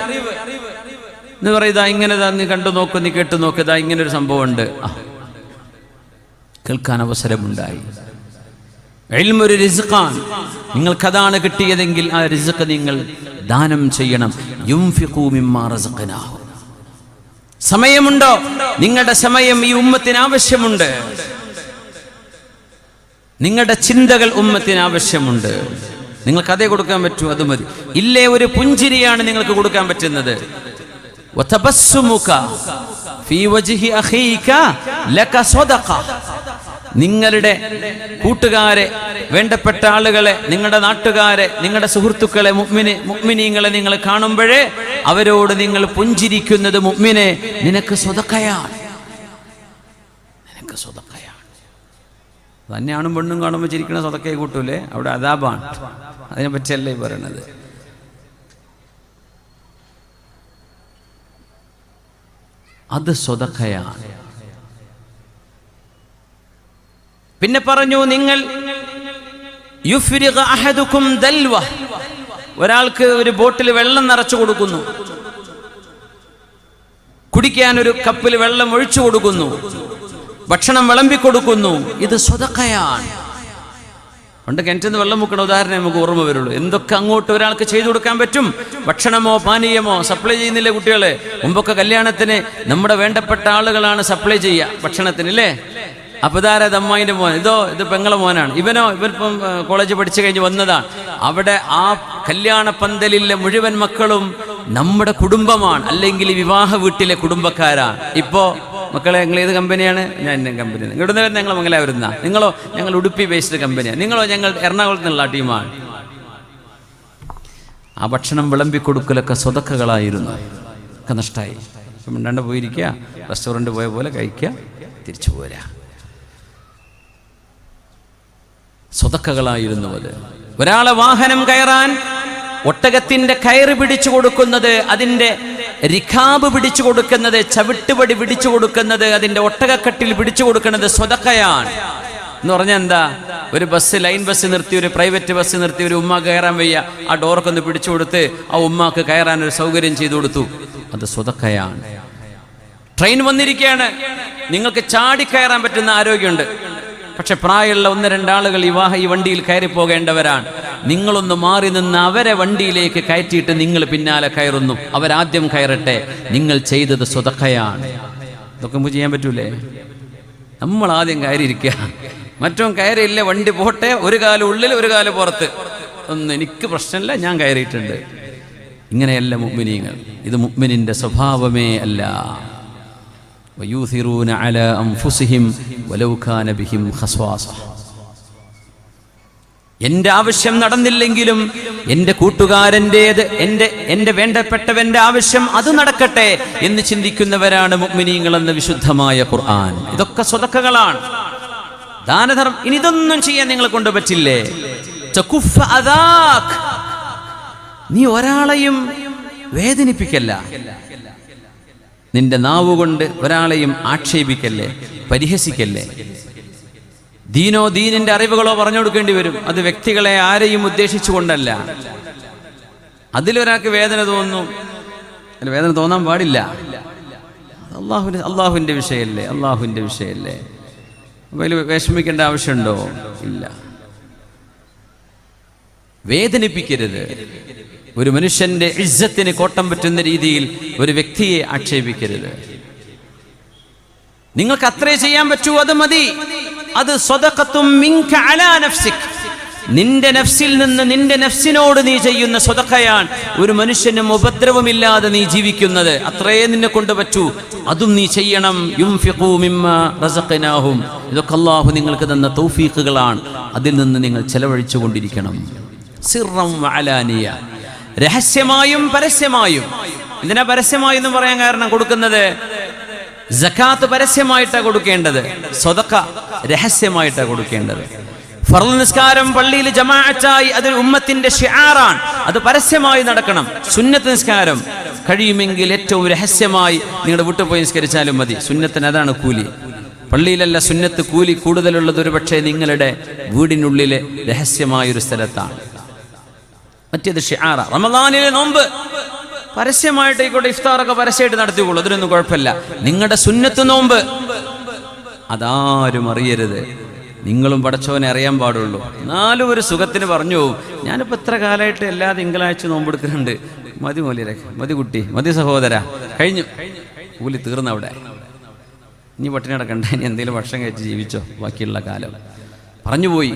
എന്ന് പറയുക. ഇങ്ങനെ നീ കണ്ടു നോക്ക്, നീ കേട്ടു നോക്കുക, ഇങ്ങനെ ഒരു സംഭവം ഉണ്ട്. കേൾക്കാൻ അവസരമുണ്ടായി. ഇൽമ് ഒരു റിസ്ഖാണ്. നിങ്ങൾക്കതാണ് കിട്ടിയതെങ്കിൽ ആ റിസ്ഖ് നിങ്ങൾ ദാനം ചെയ്യണം. യുൻഫിഖൂ മിമ്മാ റസഖ്നാഹും. സമയമുണ്ടോ? നിങ്ങളുടെ സമയം ഈ ഉമ്മത്തിന് ആവശ്യമുണ്ട്. നിങ്ങളുടെ ചിന്തകൾ ഉമ്മത്തിന് ആവശ്യമുണ്ട്. നിങ്ങൾക്ക് അതേ കൊടുക്കാൻ പറ്റൂ, അത് മതി. ഇല്ലേ, ഒരു പുഞ്ചിരിയാണ് നിങ്ങൾക്ക് കൊടുക്കാൻ പറ്റുന്നത്. വതബസ്സുമുക ഫീ വജ്ഹി അഖീക ലക സദഖ. നിങ്ങളുടെ കൂട്ടുകാരെ, വേണ്ടപ്പെട്ട ആളുകളെ, നിങ്ങളുടെ നാട്ടുകാരെ, നിങ്ങളുടെ സുഹൃത്തുക്കളെ, മുഅ്മിനീങ്ങളെ നിങ്ങൾ കാണുമ്പോഴേ അവരോട് നിങ്ങൾ പുഞ്ചിരിക്കുന്നത് മുഅ്മിനെ നിനക്ക് സ്വതക്കയാണ്, നിനക്ക് സ്വതക്കയാണ്. തന്നെയാണും പെണ്ണും കാണുമ്പോൾ ചിരിക്കണ സ്വതക്കയെ കൂട്ടൂലേ, അവിടെ അദാബാണ്. അതിനെ പറ്റിയല്ലേ ഈ പറയണത്. അത് സ്വതക്കയാണ്. പിന്നെ പറഞ്ഞു, നിങ്ങൾ യുഫ്രിഗ അഹദുക്കും ദൽവ, ഒരാൾക്ക് ഒരു ബോട്ടിൽ വെള്ളം നിറച്ചു കൊടുക്കുന്നു, കുടിക്കാൻ ഒരു കപ്പിൽ വെള്ളം ഒഴിച്ചു കൊടുക്കുന്നു, ഭക്ഷണം വിളമ്പിക്കൊടുക്കുന്നു, ഇത് സ്വതക്കയാണ്. പണ്ട് കിണറ്റിൽ നിന്ന് വെള്ളം മുക്കണ ഉദാഹരണം നമുക്ക് ഓർമ്മ വരുള്ളൂ. എന്തൊക്കെ അങ്ങോട്ട് ഒരാൾക്ക് ചെയ്തു കൊടുക്കാൻ പറ്റും. ഭക്ഷണമോ പാനീയമോ സപ്ലൈ ചെയ്യുന്നില്ലേ കുട്ടികളെ? മുമ്പൊക്കെ കല്യാണത്തിന് നമ്മുടെ വേണ്ടപ്പെട്ട ആളുകളാണ് സപ്ലൈ ചെയ്യുക ഭക്ഷണത്തിന്, അല്ലേ? അപ്പൊ ഇതാരത് അമ്മായിന്റെ മോൻ, ഇത് പെങ്ങളെ മോനാണ്, ഇവനിപ്പം കോളേജ് പഠിച്ചു കഴിഞ്ഞ് വന്നതാണ്. അവിടെ ആ കല്യാണ പന്തലിലെ മുഴുവൻ മക്കളും നമ്മുടെ കുടുംബമാണ്, അല്ലെങ്കിൽ വിവാഹ വീട്ടിലെ കുടുംബക്കാരാണ്. ഇപ്പോ മക്കളെ നിങ്ങൾ ഏത് കമ്പനിയാണ്? ഞാൻ എൻ്റെ കമ്പനി. ഇവിടുന്ന് വരുന്ന ഞങ്ങൾ മംഗലാപുരത്തുനിന്നാ. നിങ്ങളോ? ഞങ്ങൾ ഉടുപ്പി ബേസ്ഡ് കമ്പനിയാണ്. നിങ്ങളോ? ഞങ്ങൾ എറണാകുളത്ത് നിന്നുള്ള ടീമാണ്. ആ ഭക്ഷണം വിളമ്പിക്കൊടുക്കലൊക്കെ സ്വതക്കകളായിരുന്നു, ഒക്കെ നഷ്ടമായി. ഇപ്പം മിണ്ടാണ്ട് പോയിരിക്കുക, റെസ്റ്റോറൻറ്റ് പോയ പോലെ കഴിക്കുക, തിരിച്ചു പോരാ. സ്വതക്കകളായിരുന്നു അത്. ഒരാളെ വാഹനം കയറാൻ ഒട്ടകത്തിന്റെ കയറ് പിടിച്ചു കൊടുക്കുന്നത്, അതിൻ്റെ റിഖാബ് പിടിച്ചു കൊടുക്കുന്നത്, ചവിട്ടുപടി പിടിച്ചു കൊടുക്കുന്നത്, അതിൻ്റെ ഒട്ടകക്കട്ടിൽ പിടിച്ചു കൊടുക്കുന്നത് സ്വതക്കയാണ്. എന്ന് പറഞ്ഞാൽ എന്താ? ഒരു ബസ്, ലൈൻ ബസ് നിർത്തി, ഒരു പ്രൈവറ്റ് ബസ് നിർത്തി, ഒരു ഉമ്മ കയറാൻ വയ്യ, ആ ഡോർക്ക് ഒന്ന് പിടിച്ചു കൊടുത്ത് ആ ഉമ്മാക്ക് കയറാൻ ഒരു സൗകര്യം ചെയ്തു കൊടുത്തു, അത് സ്വതക്കയാണ്. ട്രെയിൻ വന്നിരിക്കുകയാണ്, നിങ്ങൾക്ക് ചാടിക്കയറാൻ പറ്റുന്ന ആരോഗ്യമുണ്ട്, പക്ഷെ പ്രായമുള്ള 1-2 ആളുകൾ ഈ വണ്ടിയിൽ കയറി പോകേണ്ടവരാണ്. നിങ്ങളൊന്ന് മാറി നിന്ന് അവരെ വണ്ടിയിലേക്ക് കയറ്റിയിട്ട് നിങ്ങൾ പിന്നാലെ കയറുന്നു. അവരാദ്യം കയറട്ടെ. നിങ്ങൾ ചെയ്തത് സ്വതക്കയാണ്. ഇതൊക്കെ നമുക്ക് ചെയ്യാൻ പറ്റൂലേ? നമ്മൾ ആദ്യം കയറിയിരിക്കുക, മറ്റോ കയറിയില്ല, വണ്ടി പോട്ടെ, ഒരു കാല് ഉള്ളിൽ ഒരു കാല് പുറത്ത്, ഒന്നും എനിക്ക് പ്രശ്നമില്ല, ഞാൻ കയറിയിട്ടുണ്ട്. ഇങ്ങനെയല്ല മുഅ്മിനീങ്ങൾ. ഇത് മുഅ്മിനിന്റെ സ്വഭാവമേ അല്ല. വയൂസിറൂന അലാ അൻഫുസിഹിം വലൗ കാന ബിഹിം ഖസ്വാസ. എൻ്റെ ആവശ്യം നടന്നില്ലെങ്കിലും എൻ്റെ കൂട്ടുകാരൻ്റേത്, എൻ്റെ വേണ്ടപ്പെട്ടവൻ്റെ ആവശ്യം അത് നടക്കട്ടെ എന്ന് ചിന്തിക്കുന്നവരാണ് മുഅ്മിനീങ്ങൾ എന്ന് വിശുദ്ധമായ ഖുർആൻ. ഇതൊക്കെ സ്വതക്കകളാണ്, ദാനധർമ്മം. ഇനി ഇതൊന്നും ചെയ്യാൻ നിങ്ങളെ കൊണ്ട് പറ്റില്ലേ? തകുഫ അദാക്, നീ ഒരാളെയും വേദനിപ്പിക്കല്ല, നിന്റെ നാവുകൊണ്ട് ഒരാളെയും ആക്ഷേപിക്കല്ലേ, പരിഹസിക്കല്ലേ. ദീനോ ദീനിന്റെ അറിവുകളോ പറഞ്ഞു കൊടുക്കേണ്ടി വരും. അത് വ്യക്തികളെ ആരെയും ഉദ്ദേശിച്ചുകൊണ്ടല്ല. അതിലൊരാൾക്ക് വേദന തോന്നുന്നു, വേദന തോന്നാൻ പാടില്ല. അള്ളാഹുവിൻ്റെ വിഷയമല്ലേ, അള്ളാഹുവിൻ്റെ വിഷയമല്ലേ. അതിൽ വിഷമിക്കേണ്ട ആവശ്യമുണ്ടോ? ഇല്ല. വേദനിപ്പിക്കരുത്. ഒരു മനുഷ്യന്റെ ഇസ്സത്തിന് കോട്ടം പറ്റുന്ന രീതിയിൽ ഒരു വ്യക്തിയെ ആക്ഷേപിക്കരുത്. നിങ്ങൾക്ക് അത്രേ ചെയ്യാൻ പറ്റൂ, അത് മതി. അത് സ്വദഖത്തും മിൻക അലാ നഫ്സിക്, നിന്റെ നഫ്സിൽ നിന്ന് നിന്റെ നഫ്സിനോട് നീ ചെയ്യുന്ന സ്വതക്കയാണ്. ഒരു മനുഷ്യനും ഉപദ്രവമില്ലാതെ നീ ജീവിക്കുന്നത്, അത്രേ നിന്നെ കൊണ്ട് പറ്റൂ. അതും നീ ചെയ്യണം. യുൻഫിഖൂ മിമ്മാ റസഖനാഹും, ഇതൊക്കെ അല്ലാഹു നിങ്ങൾക്ക് തന്ന തൗഫീഖുകളാണ്. അതിൽ നിന്ന് നിങ്ങൾ ചെലവഴിച്ചു കൊണ്ടിരിക്കണം. സിർറൻ വഅലാനിയ, രഹസ്യമായും പരസ്യമായും. എന്തിനാ പരസ്യമായി എന്ന് പറയാൻ കാരണം? കൊടുക്കുന്നത് സകാത്ത് പരസ്യമായിട്ടാണ് കൊടുക്കേണ്ടത്, സ്വതക്ക രഹസ്യമായിട്ടാണ് കൊടുക്കേണ്ടത്. ഫർള് നിസ്കാരം പള്ളിയിൽ ജമാഅത്തായി അതൊരു ഉമ്മത്തിന്റെ ഷിആറാണ്, അത് പരസ്യമായി നടക്കണം. സുന്നത്ത് നിസ്കാരം കഴിയുമെങ്കിൽ ഏറ്റവും രഹസ്യമായി നിങ്ങളുടെ വീട്ടിൽ പോയി നിസ്കരിച്ചാലും മതി. സുന്നത്തിന് അതാണ് കൂലി. പള്ളിയിലല്ല സുന്നത്ത് കൂലി കൂടുതലുള്ളത് ഒരു പക്ഷേ നിങ്ങളുടെ വീടിനുള്ളിലെ രഹസ്യമായൊരു സ്ഥലത്താണ്. മറ്റേത് ഷിആറ. റമദാനിലെ നോമ്പ് പരസ്യമായിട്ട് ആയിക്കോട്ടെ, ഇഫ്താറൊക്കെ പരസ്യമായിട്ട് നടത്തിക്കോളൂ, അതിനൊന്നും കുഴപ്പമില്ല. നിങ്ങളുടെ സുന്നത്ത് നോമ്പ് അതാരും അറിയരുത്, നിങ്ങളും പടച്ചവനെ അറിയാൻ പാടുള്ളൂ. എന്നാലും ഒരു സുഖത്തിന് പറഞ്ഞു പോകും, ഞാനിപ്പോൾ എത്ര കാലമായിട്ട് എല്ലാ തിങ്കളാഴ്ച നോമ്പെടുക്കുന്നുണ്ട്. മതി മോലിരെ, മതി കുട്ടി, മതി സഹോദര, കഴിഞ്ഞു, കൂലി തീർന്നു. അവിടെ ഇനി പട്ടിണി നടക്കണ്ട, ഇനി എന്തെങ്കിലും ഭക്ഷണം കഴിച്ച് ജീവിച്ചോ ബാക്കിയുള്ള കാലം. പറഞ്ഞുപോയി.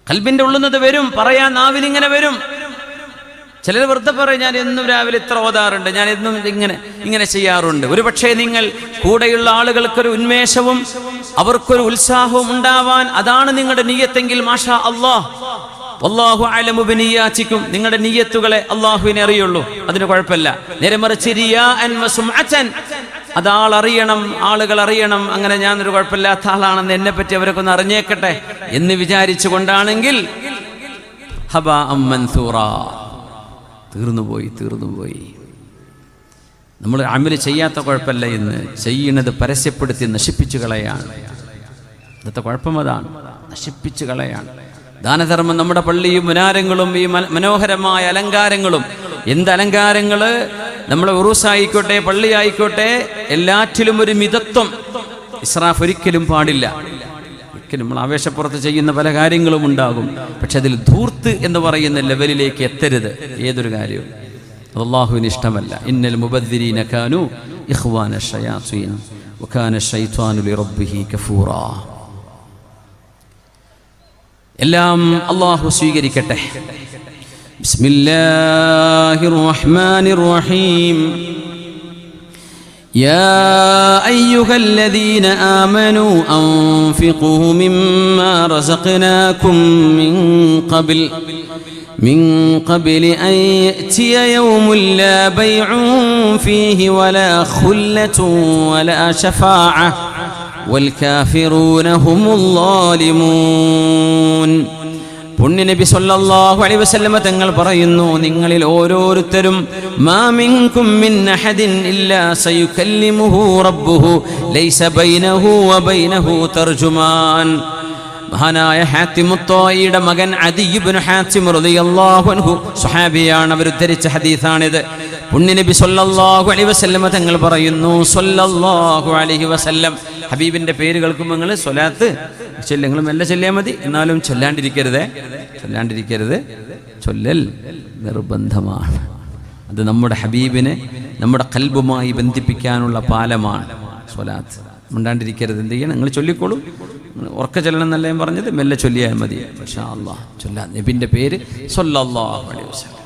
കൽബിന്റെ ഉള്ളുന്നത് വരും, പറയാൻ നാവിലിങ്ങനെ വരും. ചിലർ വെറുതെ പറയും ഞാൻ എന്നും രാവിലെ ഇത്ര ഓതാറുണ്ട്, ഞാൻ എന്നും ഇങ്ങനെ ചെയ്യാറുണ്ട്. ഒരു പക്ഷേ നിങ്ങൾ കൂടെയുള്ള ആളുകൾക്കൊരു ഉന്മേഷവും അവർക്കൊരു ഉത്സാഹവും ഉണ്ടാവാൻ അതാണ് നിങ്ങളുടെ നിയ്യത്തെങ്കിൽ മാഷാ അല്ലാഹ്, വല്ലാഹു അഅലമു ബിനിയ്യാതികും, നിങ്ങളുടെ നിയ്യത്തുകളെ അല്ലാഹുവിനെ അറിയുള്ളൂ, അതിന് കുഴപ്പമില്ല. നേരെ മറിച്ച് റിയാഅൻ വസുംഅതൻ, അതാളറിയണം, ആളുകൾ അറിയണം, അങ്ങനെ ഞാനൊരു കുഴപ്പമില്ലാത്ത ആളാണെന്ന് എന്നെ പറ്റി അവരൊക്കെ ഒന്ന് അറിഞ്ഞേക്കട്ടെ എന്ന് വിചാരിച്ചു കൊണ്ടാണെങ്കിൽ ഹബാഅം മൻസൂറാ, തീർന്നുപോയി. നമ്മൾ അമല് ചെയ്യാത്ത കുഴപ്പമില്ല, എന്ന് ചെയ്യുന്നത് പരസ്യപ്പെടുത്തി നശിപ്പിച്ചു കളയാണ്. ഇന്നത്തെ കുഴപ്പം അതാണ്, നശിപ്പിച്ചു കളയാണ്. ദാനധർമ്മം, നമ്മുടെ പള്ളിയും മുനാരങ്ങളും ഈ മനോഹരമായ അലങ്കാരങ്ങളും, എന്ത് അലങ്കാരങ്ങള്, നമ്മളെ ഉറൂസായിക്കോട്ടെ പള്ളിയായിക്കോട്ടെ, എല്ലാറ്റിലും ഒരു മിതത്വം, ഇസ്രാഫ് ഒരിക്കലും പാടില്ല. ഒരിക്കലും നമ്മൾ ആവേശപ്പുറത്ത് ചെയ്യുന്ന പല കാര്യങ്ങളും ഉണ്ടാകും, പക്ഷെ അതിൽ ധൂർത്ത് എന്ന് പറയുന്ന ലെവലിലേക്ക് എത്തരുത് ഏതൊരു കാര്യവും. അത് അല്ലാഹുവിന് ഇഷ്ടമല്ല. ഇന്നൽ മുബദ്ദിരീന കാനൂ ഇഖ്വാന ശയാത്തീൻ വകാന ശൈത്വാനു ലിറബ്ബിഹി കഫൂറാ. എല്ലാം അല്ലാഹു സ്വീകരിക്കട്ടെ. ബിസ്മില്ലാഹിർ റഹ്മാനിർ റഹീം. يا أيها الذين آمنوا أنفقوا مما رزقناكم من قبل أن يأتي يوم لا بيع فيه ولا خلة ولا شفاعة والكافرون هم الظالمون. പുണ്യനബി സല്ലല്ലാഹു അലൈഹി വസല്ലമ തങ്ങൾ പറയുന്നു, നിങ്ങളിൽ ഓരോരുത്തരും മാ മിൻകും മിൻ അഹദിൻ ഇല്ലാ സയുകല്ലിമുഹു റബ്ബുഹു ലൈസ ബൈനഹു വബൈനഹു തർജുമാൻ. മഹാനായ ഹാത്തിമു ത്വായിയുടെ മകൻ അദി ഇബ്നു ഹാത്തിം റളിയല്ലാഹു അൻഹു സ്വഹാബിയാണ്, അവർ ഉദ്ധരിച്ച ഹദീസാണിത്. പുണ്യനബി സല്ലല്ലാഹു അലൈഹി വസല്ലമ തങ്ങൾ പറയുന്നു, സല്ലല്ലാഹു അലൈഹി വസല്ലം, ഹബീബിന്റെ പേര് കേൾക്കുമ്പോൾ നിങ്ങൾ സ്വലാത്ത് നിങ്ങൾ മെല്ലെ ചൊല്ലിയാൽ മതി, എന്നാലും ചൊല്ലാണ്ടിരിക്കരുത്. ചൊല്ലൽ നിർബന്ധമാണ്. അത് നമ്മുടെ ഹബീബിനെ നമ്മുടെ ഖൽബുമായി ബന്ധിപ്പിക്കാനുള്ള പാലമാണ് സ്വലാത്ത്. മിണ്ടാണ്ടിരിക്കരുത്. എന്ത് ചെയ്യണം? നിങ്ങൾ ചൊല്ലിക്കോളൂ. ഉറക്ക ചൊല്ലണം എന്നല്ല ഞാൻ പറഞ്ഞത്, മെല്ലെ ചൊല്ലിയാൽ മതി. ഇൻഷാ അല്ലാഹ് ചൊല്ലാം. നബിന്റെ പേര് സല്ലല്ലാഹു അലൈഹി വസല്ലം.